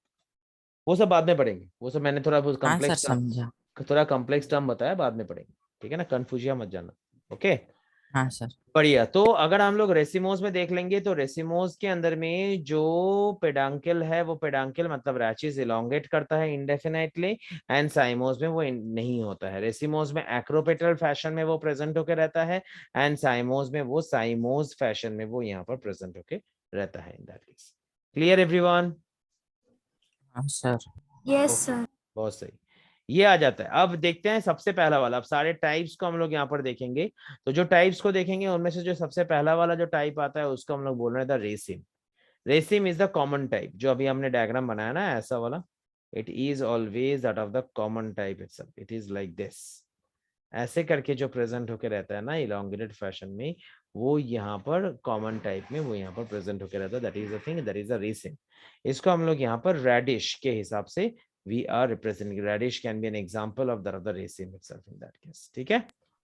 वो सब बाद में पढ़ेंगे, वो सब मैंने थोड़ा हाँ सर कॉम्प्लेक्स समझा। थोड़ा कॉम्प्लेक्स टर्म बताया, बाद में पढ़ेंगे, ठीक है ना, कंफ्यूजिया मत जाना। ओके, हाँ सर। बढ़िया। तो अगर हम लोग रेसिमोस में देख लेंगे तो रेसिमोस के अंदर में जो पेडांकल है वो पेडांकल मतलब रैचेस इलोंगेट करता है इंडेफिनेटली, एंड साइमोस में वो नहीं होता है। रेसिमोस में एक्रोपेटल फैशन में वो प्रेजेंट होकर रहता है, एंड साइमोस में वो साइमोस फैशन में वो यहाँ पर प्रेजेंट होकर रहता है। In that case clear everyone? हाँ सर। Yes sir. बहुत सही, ये आ जाता है। अब देखते हैं सबसे पहला वाला, अब सारे टाइप्स को हम लोग यहाँ पर देखेंगे। तो जो टाइप्स को देखेंगे उनमें से जो सबसे पहला वाला जो टाइप आता है उसको हम लोग बोल रहे हैं the रेसिम। रेसिम is the common type, जो अभी हमने डायग्राम बनाया ना ऐसा वाला, it is always that of the common type itself, it is like this, ऐसे करके जो प्रेजेंट होकर रहता है ना इलोंगेटेड फैशन में, वो यहाँ पर कॉमन टाइप में वो यहाँ पर प्रेजेंट होकर रहता है। That is the thing, that is the रेसिम। इसको हम लोग यहाँ पर रेडिश के हिसाब से we are representing, radish can be an example of the raceme itself in that case, ठीक है?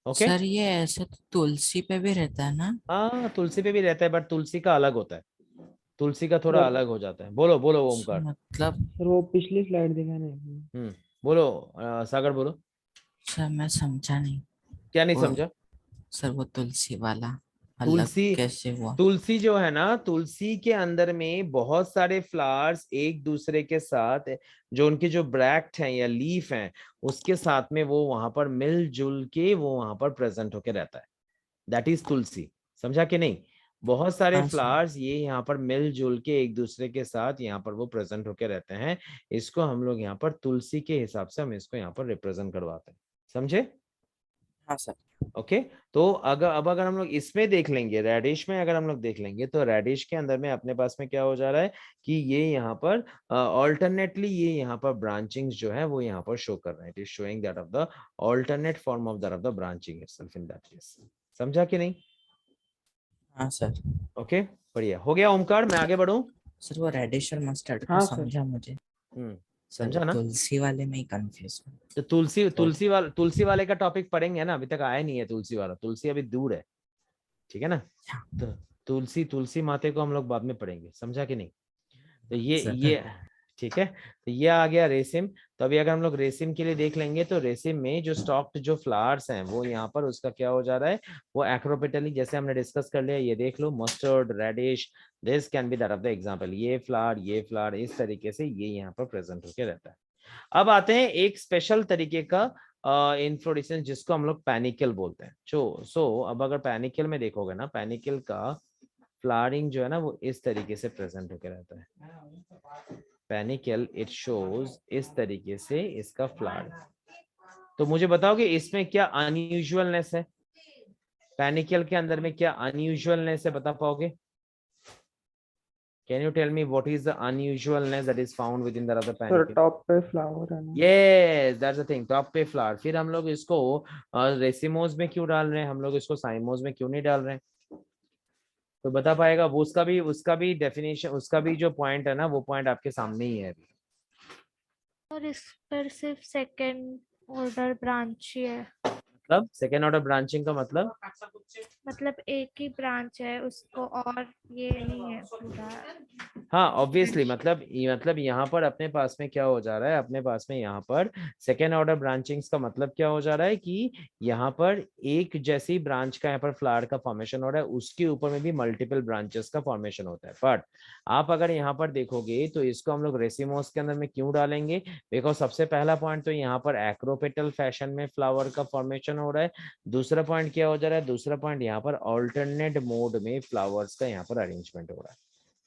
ओके, सर ये ऐसे तो तुलसी पे भी रहता है ना? हाँ तुलसी पे भी रहता है, बट तुलसी का अलग होता है, तुलसी का थोड़ा सर अलग हो जाता है। बोलो बोलो ओमकार। मतलब सर वो पिछली स्लाइड दिखा नहीं। बोलो सागर बोलो। सर मैं समझा नहीं। क्या नहीं वो समझा? सर वो तुलसी वाला अलग तुलसी, कैसे हुआ? तुलसी जो है ना, तुलसी के अंदर में बहुत सारे फ्लावर्स एक दूसरे के साथ, जो उनके जो ब्रैक्ट हैं या लीफ हैं उसके साथ में वो वहां पर मिलजुल के वो वहां पर प्रेजेंट होके रहता है। दैट इज तुलसी। समझा कि नहीं? बहुत सारे हाँ सर। फ्लावर्स ये यहाँ पर मिलजुल के एक दूसरे के साथ यहाँ पर वो प्रेजेंट होके रहते हैं। इसको हम लोग यहाँ पर तुलसी के हिसाब से हम इसको यहाँ पर रिप्रेजेंट करवाते हैं। समझे? हाँ सर। ओके, तो अगर हम लोग इसमें देख लेंगे, रेडिश में अगर हम लोग देख लेंगे तो रेडिश के अंदर में अपने पास में क्या हो जा रहा है कि ये यहाँ पर ऑल्टरनेटली ये यहाँ पर ब्रांचिंग्स जो है वो यहाँ पर शो कर रहे हैं। It is showing that of the alternate form of that of the branching itself in that case. समझा कि नहीं? हाँ सर। ओके, बढ़िया हो गया ओमकार, मैं आगे बढ़ूं? सर वो रेडिश और मस्टर्ड का हाँ सर। समझा मुझे। सर समझा ना? तुलसी वाले में ही कंफ्यूज हूँ। तो तुलसी वाले का टॉपिक पढ़ेंगे ना, अभी तक आया नहीं है तुलसी वाला, तुलसी अभी दूर है, ठीक है ना। तो तुलसी माते को हम लोग बाद में पढ़ेंगे, समझा कि नहीं? तो ये ठीक है। तो ये आ गया रेसिम। तो अभी अगर हम लोग रेसिम के लिए देख लेंगे तो रेसिम में जो स्टॉक्ड जो फ्लावर्स हैं वो यहाँ पर उसका क्या हो जा रहा है, वो एक्रोपेटली, जैसे हमने डिस्कस कर लिया, ये देख लो mustard, radish, this can be that of the example. ये फ्लावर इस तरीके से ये यहाँ पर प्रेजेंट होके रहता है। अब आते हैं एक स्पेशल तरीके का इन्फ्लोरेसेंस जिसको हम लोग पैनिकल बोलते हैं। सो अब अगर पैनिकल में देखोगे ना, पैनिकल का फ्लावरिंग जो है ना वो इस तरीके से प्रेजेंट होकर रहता है। पैनिकल इट शोज इस तरीके से इसका फ्लावर। तो मुझे बताओ कि इसमें क्या अनयूजुअलनेस है, पैनिकल के अंदर में क्या अनयूजुअलनेस है, बता पाओगे? Can you tell me what is the unusualness that is found within the other sir panicle? Top पे फ्लावर है ना। Yes, that's the thing, top पे फ्लावर। फिर हम लोग इसको रेसिमोज में क्यों डाल रहे हैं, हम लोग इसको साइमोज में क्यों नहीं डाल रहे हैं? तो बता पाएगा वो? उसका भी डेफिनेशन, उसका भी जो पॉइंट है ना वो पॉइंट आपके सामने ही है अभी। और इस पर सिर्फ सेकंड ऑर्डर ब्रांच ही है। मतलब सेकेंड ऑर्डर ब्रांचिंग का मतलब एक ही ब्रांच है उसको और ये नहीं है पूरा। हाँ ऑब्वियसली मतलब यहाँ पर अपने पास में क्या हो जा रहा है, अपने पास में यहाँ पर सेकेंड ऑर्डर ब्रांचिंग्स का मतलब क्या हो जा रहा है कि यहाँ पर एक जैसी ब्रांच का यहाँ पर फ्लावर का फॉर्मेशन हो रहा है, उसके ऊपर में भी मल्टीपल ब्रांचेस का फॉर्मेशन होता है। बट आप अगर यहाँ पर देखोगे तो इसको हम लोग रेसिमोस के अंदर में क्यों डालेंगे, बिकॉज सबसे पहला पॉइंट तो यहाँ पर एक्रोपेटल फैशन में फ्लावर का फॉर्मेशन हो रहा है। दूसरा पॉइंट क्या हो जा रहा है, दूसरा पॉइंट यहाँ पर ऑल्टरनेट मोड में फ्लावर्स का यहाँ पर अरेंजमेंट हो रहा है।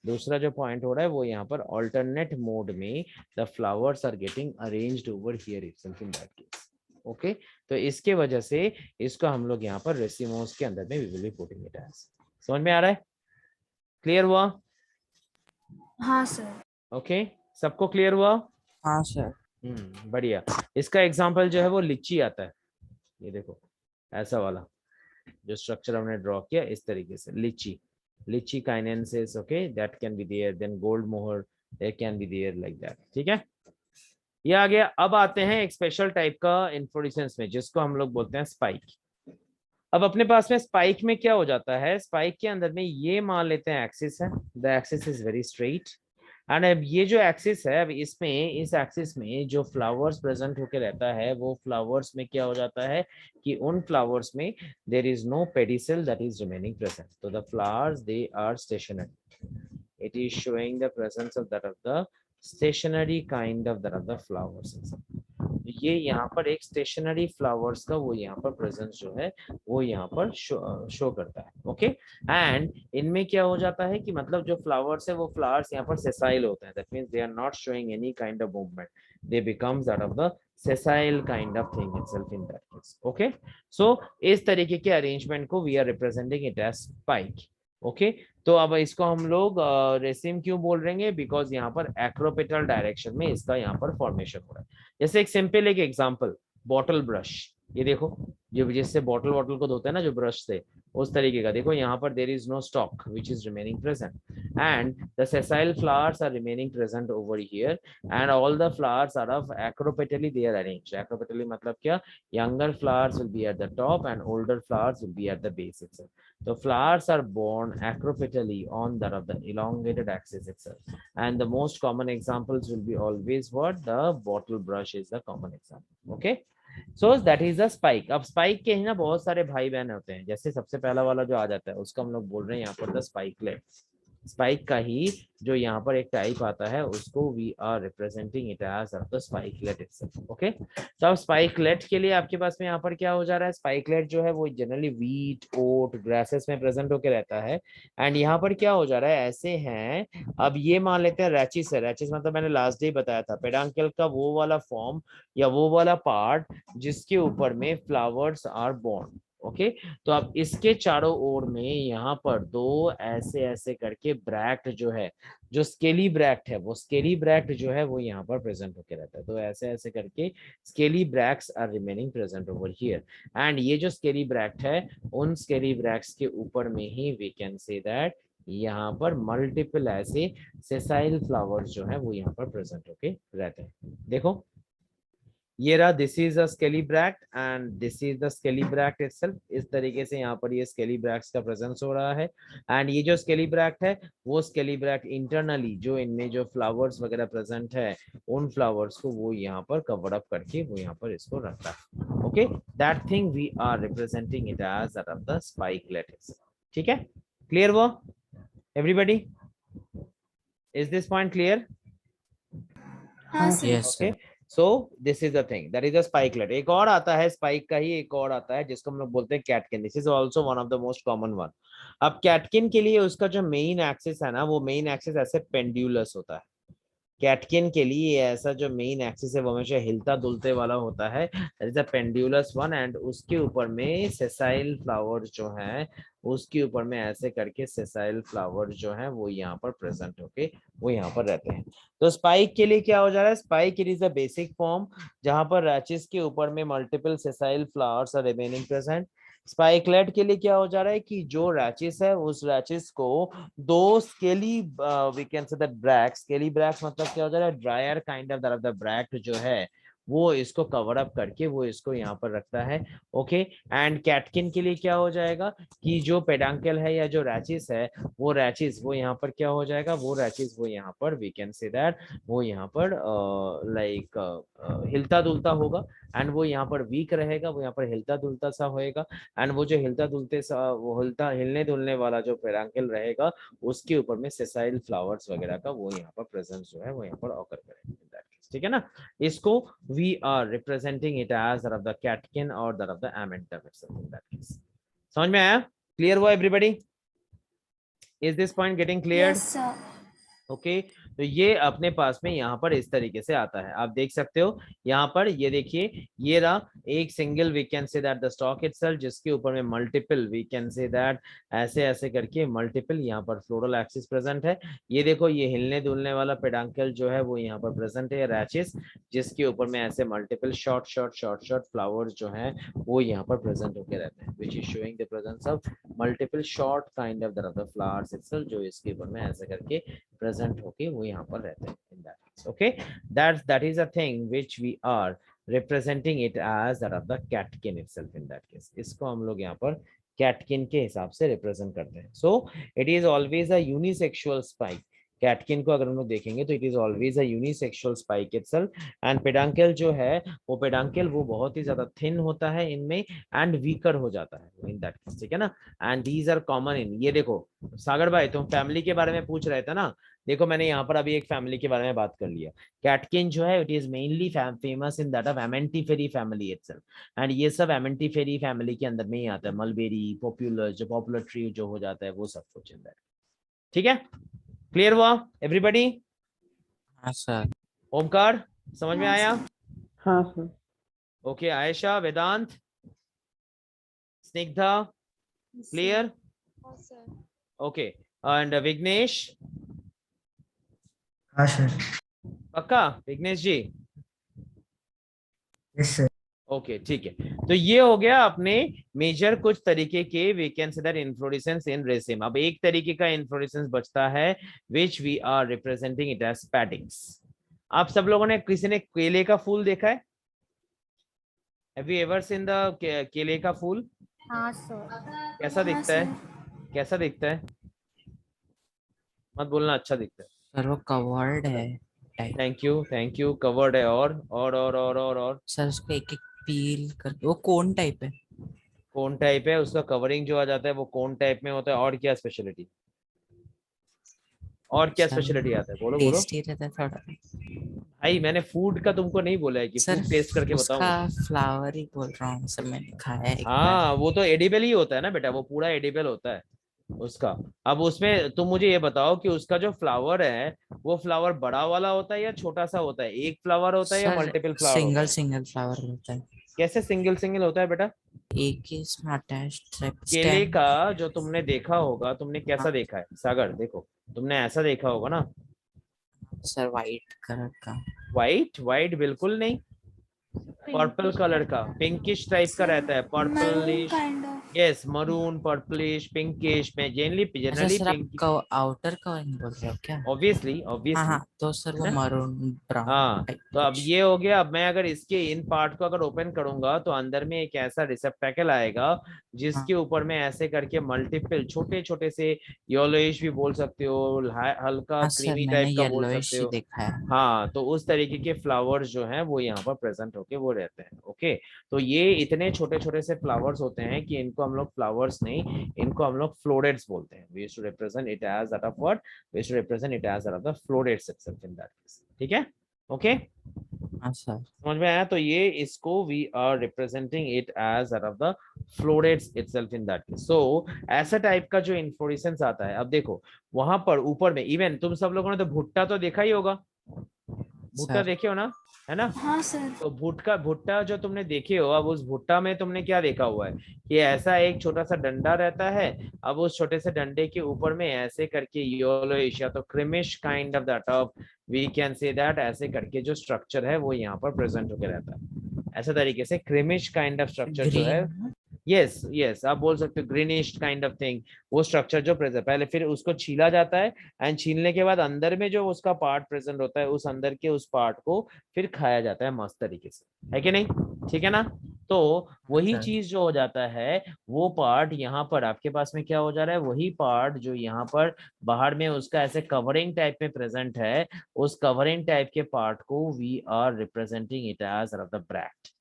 दूसरा जो पॉइंट हो रहा है वो यहाँ पर ऑल्टरनेट मोड में the flowers are getting arranged over here itself in that case. Okay, तो इसके वजह से इसको हम लोग यहाँ पर रेसिमोस के अंदर में we will be putting it as. समझ में आ रहा है? क्लियर हुआ? हाँ सर। ओके, सबको क्लियर हुआ? हाँ सर। बढ़िया। इसका एग्जांपल जो है वो लीची आता है, ये देखो ऐसा वाला जो स्ट्रक्चर हमने ड्रॉ किया इस तरीके से, Litchi chinensis, okay, that can be there, then gold mohur there can be there like that. ठीक है, ये आ गया। अब आते हैं एक स्पेशल टाइप का इन्फ्लोरेसेंस में जिसको हम लोग बोलते हैं स्पाइक। अब अपने पास में स्पाइक में क्या हो जाता है, स्पाइक के अंदर में ये मान लेते हैं एक्सिस है, the axis is very straight, and अब ये जो एक्सिस है, अब इसमें इस एक्सिस में जो फ्लावर्स प्रेजेंट होके रहता है वो फ्लावर्स में क्या हो जाता है कि उन फ्लावर्स में there is no pedicel that is remaining present, तो the flowers they are stationary, it is showing the presence of that of the stationary kind of that of the flowers. ये यहाँ पर एक स्टेशनरी फ्लावर्स का वो यहाँ पर presence जो है वो यहाँ पर शो करता है। ओके, एंड इनमें क्या हो जाता है कि मतलब जो फ्लावर्स है वो फ्लावर्स यहाँ पर सेसाइल होते हैं, that means they are not showing any kind of movement, they becomes out of the sessile kind of thing itself in that case. Okay, so इस तरीके के अरेंजमेंट को we are representing it as spike. Okay, तो अब इसको हम लोग रेसिम क्यों बोल रहे हैं, बिकॉज यहाँ पर एक्रोपेटल डायरेक्शन में इसका यहाँ पर फॉर्मेशन हो रहा है। जैसे एक सिंपल एक एग्जांपल, बॉटल ब्रश, ये देखो जो जिससे बॉटल वॉटल को धोते हैं ना जो ब्रश से, उस तरीके का देखो यहाँ पर there is no stalk which is remaining present, and the sessile flowers are remaining present over here, and all the flowers are of acropetally they are arranged. Acropetally मतलब क्या, younger flowers will be at the top and older flowers will be at the base itself. The flowers are borne acropetally on that of the elongated axis itself, and the most common examples will be always what, the bottle brush is the common example. Okay, so that is the spike. अब spike के ही ना बहुत सारे भाई बहन होते हैं, जैसे सबसे पहला वाला जो आ जाता है उसको हम लोग बोल रहे हैं यहाँ पर द स्पाइकलेट। स्पाइक का ही जो यहाँ पर एक टाइप आता है उसको we are representing it as the spikelet itself. Okay, तो अब स्पाइकलेट के लिए आपके पास में यहाँ पर क्या हो जा रहा है, स्पाइकलेट जो है वो जनरली वीट, ओट, ग्रासेस में प्रेजेंट होके रहता है, एंड यहाँ पर क्या हो जा रहा है, ऐसे हैं। अब ये मान लेते हैं रैचिस है, रैचिस मतलब मैंने लास्ट डे बताया था पेडांकल का वो वाला फॉर्म या वो वाला पार्ट जिसके ऊपर में फ्लावर्स आर बोर्न। ओके, तो अब इसके चारों ओर में यहाँ पर दो ऐसे ऐसे करके ब्रैक्ट जो है, जो स्केली ब्रैक्ट है, वो स्केली ब्रैक्ट जो है वो यहाँ पर प्रेजेंट होके रहता है। तो ऐसे ऐसे करके scaly bracts are remaining present over here, and ये जो स्केली ब्रैक्ट है उन स्केली ब्रैक्ट्स के ऊपर में ही वी कैन से दैट यहाँ पर मल्टीपल ऐसे सेसाइल फ्लावर्स जो है वो यहाँ पर प्रेजेंट होके रहते हैं। देखो ये रहा, this is a scaly bract and this is the scaly bract itself. इस तरीके से यहाँ पर ये स्केली ब्रैक्ट्स का प्रेजेंस हो रहा है, एंड ये जो स्केली ब्रैक्ट है वो स्केली ब्रैक्ट इंटरनली जो इनमें जो फ्लावर्स वगैरह प्रेजेंट है उन फ्लावर्स को वो यहाँ पर कवर अप करके वो यहाँ पर इसको रखता है। Okay, that thing we are representing it as that of the spikelet. ठीक है, क्लियर वो everybody? Is this point clear? हाँ सर। Yes okay, sir. So this is the thing, that is a spikelet. एक और आता है स्पाइक का ही, एक और आता है जिसको हम लोग बोलते हैं catkin. This is also one of the most common one. अब कैटकिन के लिए उसका जो मेन एक्सिस है ना, वो मेन एक्सिस ऐसे पेंडुलस होता है। कैटकिन के लिए ऐसा जो मेन एक्सिस है वो हमेशा हिलता डुलते वाला होता है, that is a pendulous one, and उसके ऊपर में सेसाइल फ्लावर्स जो है उसके ऊपर में ऐसे करके सेसाइल फ्लावर्स जो है वो यहाँ पर प्रेजेंट होके वो यहाँ पर रहते हैं। तो स्पाइक के लिए क्या हो जा रहा है, spike it is a basic form जहां पर रैचिस के ऊपर में multiple sessile flowers are remaining present. Spikelet के लिए क्या हो जा रहा है कि जो रैचिस है उस रैचिस को दो scaly we can say that bract, scaly bract मतलब क्या हो जा रहा है, drier kind of the bract जो है वो इसको कवर अप करके वो इसको यहाँ पर रखता है। ओके, एंड कैटकिन के लिए क्या हो जाएगा कि जो पेडांकल है या जो रैचिस है वो रैचिस वो यहाँ पर क्या हो जाएगा, वो रैचिस वो यहाँ पर वी कैन से दैट वो यहाँ पर लाइक हिलता डुलता होगा, एंड वो यहाँ पर वीक रहेगा, वो यहाँ पर हिलता डुलता सा होएगा, एंड वो जो हिलता डुलते सा वो हिलने डुलने वाला जो पेडांकल रहेगा उसके ऊपर में सेसाइल फ्लावर्स वगैरह का वो यहाँ पर प्रेजेंस जो है वो यहाँ पर ऑकर करेगा। ठीक है ना, इसको we are representing it as that of the catkin और that of the amentum itself in that case. समझ में आया? क्लियर हुआ everybody? Is this point getting clear? Yes, sir. Okay, तो ये अपने पास में यहाँ पर इस तरीके से आता है, आप देख सकते हो यहाँ पर, ये देखिए ये रहा एक single we can say that the stalk itself, जिसके ऊपर में multiple we can say that ऐसे ऐसे करके मल्टीपल यहाँ पर फ्लोरल एक्सिस प्रेजेंट है। ये देखो ये हिलने डुलने वाला पेडांकल जो है वो यहाँ पर प्रेजेंट है रैचेस, जिसके ऊपर में ऐसे multiple short short short short flowers जो है वो यहाँ पर प्रेजेंट होके रहते हैं, which is showing the presence of multiple short kind of the flowers itself, जो इसके ऊपर में ऐसे करके प्रेजेंट होके वो यहाँ पर रहते हैं in that case. Okay, that is a thing which we are representing it as that of the catkin itself in that case. इसको हम लोग यहाँ पर कैटकिन के हिसाब से रिप्रेजेंट करते हैं। So it is always a unisexual spike. Catkin को अगर हम लोग देखेंगे तो it is always a unisexual spike itself, and peduncle जो है वो पेडांकल वो बहुत ही ज्यादा थिन होता है इनमें एंड वीकर हो जाता है इन दैट केस, ठीक है ना, and these are common in. ये देखो सागर भाई तुम फैमिली के बारे में पूछ रहे थे ना, देखो मैंने यहाँ पर अभी एक फैमिली के बारे में बात कर लिया। कैटकिन जो है it is mainly famous in that of Amentiferae family itself, and ये सब एमेंटिफेरी फैमिली के अंदर में ही आता है, मलबेरी पॉपुलर जो पॉपुलर ट्री जो हो जाता है वो सब कुछ इन दैट। ठीक है, क्लियर हुआ एवरीबॉडी? हाँ सर। ओमकार समझ में आया? हाँ sir. Okay, Aisha, Vedant, Snigdha, clear? Yes, sir. Okay, and Vighnesh? हाँ सर। पक्का Vighnesh ji? Yes sir. Okay ठीक है, तो ये हो गया अपने मेजर कुछ तरीके के we can say that inflorescence in raceme. अब एक तरीके का इन्फ्लोरेसेंस बचता है which we are representing it as spadix. आप सब लोगों ने किसी ने केले का फूल देखा है? Have you ever seen the केले का फूल? हाँ सर। कैसा दिखता है? कैसा दिखता है? मत बोलना अच्छा दिखता है। सर वो कवर्ड है टाइप। थैंक यू, कवर्ड है और सर उसको एक एक पील करके वो कोन टाइप है। कोन टाइप है, उसका कवरिंग जो आ जाता है वो कोन टाइप में होता है। और क्या स्पेशलिटी, और क्या सर, स्पेशलिटी आता है? बोलो बोलो टेस्टी रहता है थोड़ा। भाई, मैंने फूड का तुमको नहीं बोला है कि सर फूड टेस्ट करके उसका बताऊं। फ्लावर ही बोल रहा हूँ सर, मैंने खाया है एक बार। हाँ वो तो एडिबल ही होता है ना बेटा, वो पूरा एडिबल होता है उसका। अब उसमें तुम मुझे ये बताओ कि उसका जो फ्लावर है वो फ्लावर बड़ा वाला होता है या छोटा सा होता है? एक फ्लावर होता है या सर मल्टीपल फ्लावर होता है? सिंगल फ्लावर होता है। कैसे सिंगल सिंगल होता है बेटा? एक ही इसमें अटैच्ड केले का जो तुमने देखा होगा, तुमने कैसा देखा है सागर? देखो तुमने ऐसा देखा होगा ना सर, वाइट कलर का। वाइट बिल्कुल नहीं, पर्पल कलर का, पिंकिश टाइप का रहता है, purplish, kind of. Yes maroon purplish pinkish में जनरली पिंक। आउटर कवरिंग बोल रहे हो क्या? ऑब्वियसली हाँ, तो सर वो मरून ब्राउन। हाँ, तो अब ये हो गया। अब मैं अगर इसके इन पार्ट को अगर ओपन करूंगा तो अंदर में एक ऐसा रिसेप्टेकल आएगा जिसके ऊपर में ऐसे करके मल्टीपल छोटे छोटे से येलोइश भी बोल सकते हो, हल्का क्रीमी टाइप का बोल सकते हो। देखा है। हाँ, तो उस तरीके के फ्लावर्स जो हैं वो यहाँ पर प्रेजेंट होके वो रहते हैं। ओके, तो ये इतने छोटे छोटे से फ्लावर्स होते हैं कि इनको हम लोग फ्लावर्स नहीं, इनको हम लोग फ्लोरेट्स बोलते हैं। We used to represent it as that of what, we used to represent it as that of the florets itself in that case. ठीक है, ओके हाँ सर। समझ में आया? तो ये इसको we are representing it as that of the florets itself in that case. So ऐसा टाइप का जो इन्फ्लोरेसेंस आता है, अब देखो वहां पर ऊपर में इवन तुम सब लोगों ने तो भुट्टा तो देखा ही होगा, भुट्टा सर। देखे हो ना, है ना? हाँ सर। तो भुट्टा जो तुमने देखे हो, अब उस भुट्टा में तुमने क्या देखा हुआ है कि ऐसा एक छोटा सा डंडा रहता है। अब उस छोटे से डंडे के ऊपर में ऐसे करके येलोइश या तो creamish kind of that of we can say that ऐसे करके जो स्ट्रक्चर है वो यहाँ पर प्रेजेंट होकर रहता है। ऐसा तरीके से क्रीमिश काइंड ऑफ स्ट्रक्चर जो है यस यस, आप बोल सकते हो ग्रीनिश काइंड ऑफ थिंग, वो स्ट्रक्चर जो प्रेजेंट, पहले फिर उसको छीला जाता है एंड छीलने के बाद अंदर में जो उसका पार्ट प्रेजेंट होता है, उस अंदर के उस पार्ट को फिर खाया जाता है मस्त तरीके से, है कि नहीं? ठीक है ना? तो वही सर। चीज जो हो जाता है, वो पार्ट यहाँ पर आपके पास में क्या हो जा रहा है, वही पार्ट जो यहाँ पर बाहर में उसका ऐसे कवरिंग टाइप में प्रेजेंट है, उस कवरिंग टाइप के पार्ट को we are representing it as the bract.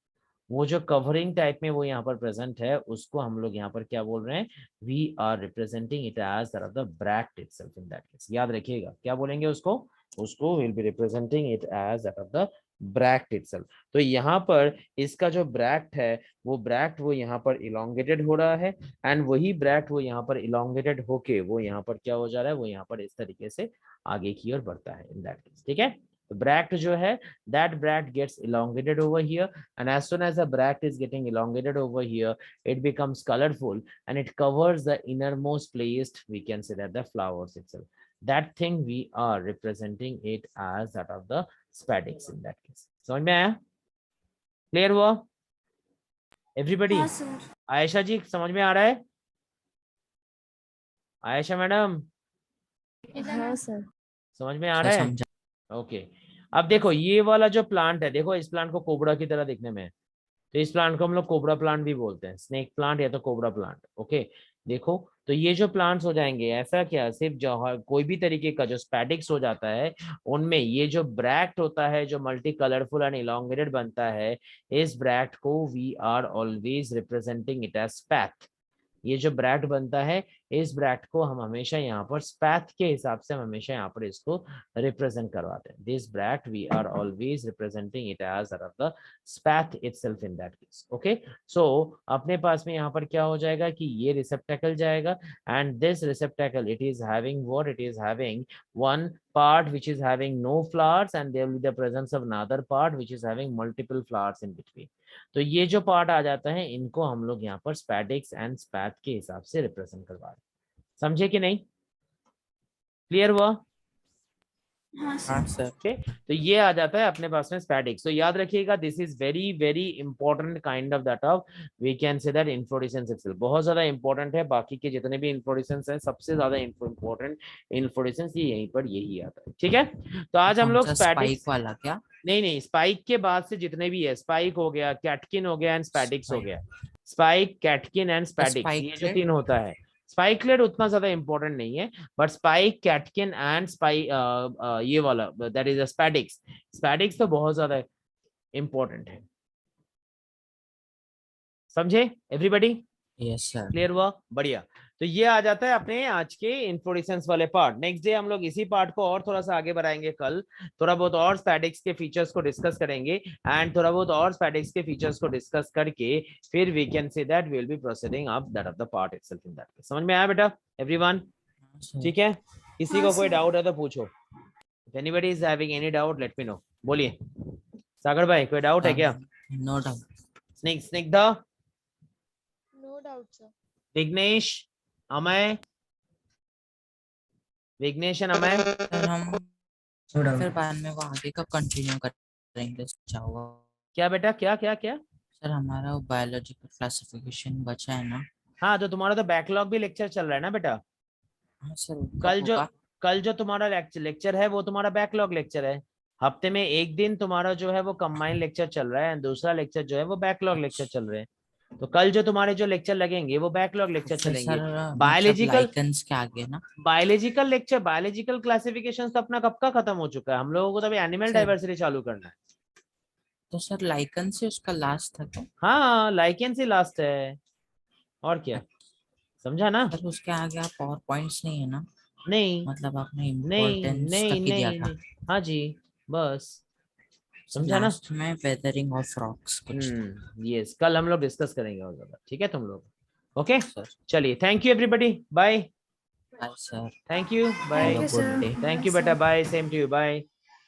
वो जो कवरिंग टाइप में वो यहाँ पर प्रेजेंट है, उसको हम लोग यहाँ पर क्या बोल रहे हैं, we are representing it as the bract itself in that case. याद रखिएगा क्या बोलेंगे उसको, उसको will be representing it as the bract itself. तो यहाँ पर इसका जो ब्रैक्ट है, वो ब्रैक्ट वो यहाँ पर इलोंगेटेड हो रहा है एंड वही ब्रैक्ट वो यहाँ पर इलोंगेटेड होके वो यहाँ पर क्या हो जा रहा है, वो यहाँ पर इस तरीके से आगे की ओर बढ़ता है इन दैट केस। ठीक है, ब्रैक्ट जो है, that bract gets elongated over here, and as soon as the bract is getting elongated over here, it becomes colorful and it covers the innermost place, we can say that the flowers itself. That thing we are representing it as that of the spadix in that case. समझ में आया? Clear हुआ everybody? हाँ sir. Ayesha जी समझ में आ रहा है? Ayesha madam हाँ सर। समझ में आ सर रहा है? समझा। ओके, अब देखो ये वाला जो प्लांट है, देखो इस प्लांट को कोबरा की तरह दिखने में है, तो इस प्लांट को हम लोग कोबरा प्लांट भी बोलते हैं, स्नेक प्लांट या तो कोबरा प्लांट। ओके, देखो तो ये जो प्लांट्स हो जाएंगे, ऐसा क्या सिर्फ जो कोई भी तरीके का जो स्पैडिक्स हो जाता है, उनमें ये जो ब्रैक्ट होता है, जो मल्टी कलरफुल एंड इलोंगेटेड बनता है, इस ब्रैक्ट को we are always representing it as spathe. ये जो ब्रैक्ट बनता है, इस ब्रैक्ट को हम हमेशा यहाँ पर स्पैथ के हिसाब से हम हमेशा यहाँ पर इसको रिप्रेजेंट करवाते हैं। This bract we are always representing it as the spathe itself in that case. Okay, so अपने पास में यहाँ पर क्या हो जाएगा कि ये रिसेप्टेकल जाएगा and this receptacle it is having what, it is having one part which is having no flowers and there will be the presence of another part which is having multiple flowers in between. तो ये जो part आ जाता है, इनको हम लोग यहाँ पर स्पैडिक्स एंड स्पैथ के हिसाब से रिप्रेजेंट करवा रहे हैं। समझे कि नहीं? क्लियर हुआ? हाँ हाँ सर। सर। ओके, तो ये आ जाता है अपने पास में स्पैडिक्स। तो याद रखिएगा this is very very important kind of that of, we can say that inflorescence itself बहुत ज्यादा इंपॉर्टेंट है। बाकी के जितने भी इन्फ्लोरेसेंस हैं, सबसे ज्यादा इंपॉर्टेंट इन्फ्लोरेसेंस ये यहीं पर यही आता है। ठीक है, तो आज हम लोग स्पाइक वाला क्या? नहीं, स्पाइक के बाद से जितने भी है, स्पाइक हो गया, कैटकिन हो गया एंड स्पैडिक्स हो गया। स्पाइक, कैटकिन एंड स्पैडिक्स, ये जो तीन होता है। स्पाइकलेट उतना ज्यादा इंपॉर्टेंट नहीं है, बट स्पाइक, कैटकिन एंड ये वाला दैट इज स्पैडिक्स। स्पैडिक्स तो बहुत ज्यादा इंपॉर्टेंट है। समझे एवरीबॉडी? Yes sir. क्लियर हुआ? बढ़िया। तो ये आ जाता है अपने आज के इन्फ्लोरेसेंस वाले पार्ट। नेक्स्ट डे हम लोग इसी पार्ट को और थोड़ा सा आगे बढ़ाएंगे। कल थोड़ा बहुत और स्पैडिक्स के फीचर्स को डिस्कस करेंगे एंड थोड़ा बहुत और स्पैडिक्स के फीचर्स को डिस्कस करके फिर we can say that we will be proceeding up that of the part itself in that. समझ में आया बेटा एवरीवन? ठीक है, किसी को कोई डाउट है तो पूछो। If anybody is having any doubt let me know. बोलिए सागर भाई, कोई डाउट है क्या? No doubt. Snigdha, no doubt sir. Vighnesh, Amay, Vighnesh and Amay. Sir हम फिर बाद में वो आगे का कंटिन्यू करेंगे। चाहो क्या बेटा, क्या क्या क्या? सर हमारा बायोलॉजिकल क्लासिफिकेशन बचा है ना? हाँ, तो तुम्हारा तो बैकलॉग भी लेक्चर चल रहा है ना बेटा। हाँ सर। कल जो तुम्हारा लेक्चर है वो तुम्हारा बैकलॉग लेक्चर है। हफ्ते में एक दिन तुम्हारा जो है वो कंबाइंड लेक्चर चल रहा है, दूसरा लेक्चर जो है वो बैकलॉग लेक्चर चल रहे हैं। तो कल जो तुम्हारे जो लेक्चर लगेंगे वो बैकलॉग लेक्चर चलेंगे। बायोलॉजिकल के आगे ना, बायोलॉजिकल लेक्चर, बायोलॉजिकल क्लासिफिकेशन तो अपना कब का खत्म हो चुका है। हम लोगों को तो अभी एनिमल डाइवर्सिटी चालू करना है। तो सर लाइकन से उसका लास्ट था क्या? हाँ, लाइकेन से लास्ट है और क्या, समझा ना? सर उसके आगे आप पावर पॉइंट्स नहीं है ना? नहीं मतलब आपने नहीं इम्पोर्टेंस नहीं तक ही दिया था। नहीं, हाँ जी बस, समझा ना? लास्ट में वेदरिंग ऑफ रॉक्स कुछ था। यस, कल हम लोग डिस्कस करेंगे और ज्यादा। ठीक है तुम लोग? ओके सर चलिए, thank you everybody, bye. Bye sir. Thank you, bye. Have a good day. Thank you बेटा, bye, same to you, bye.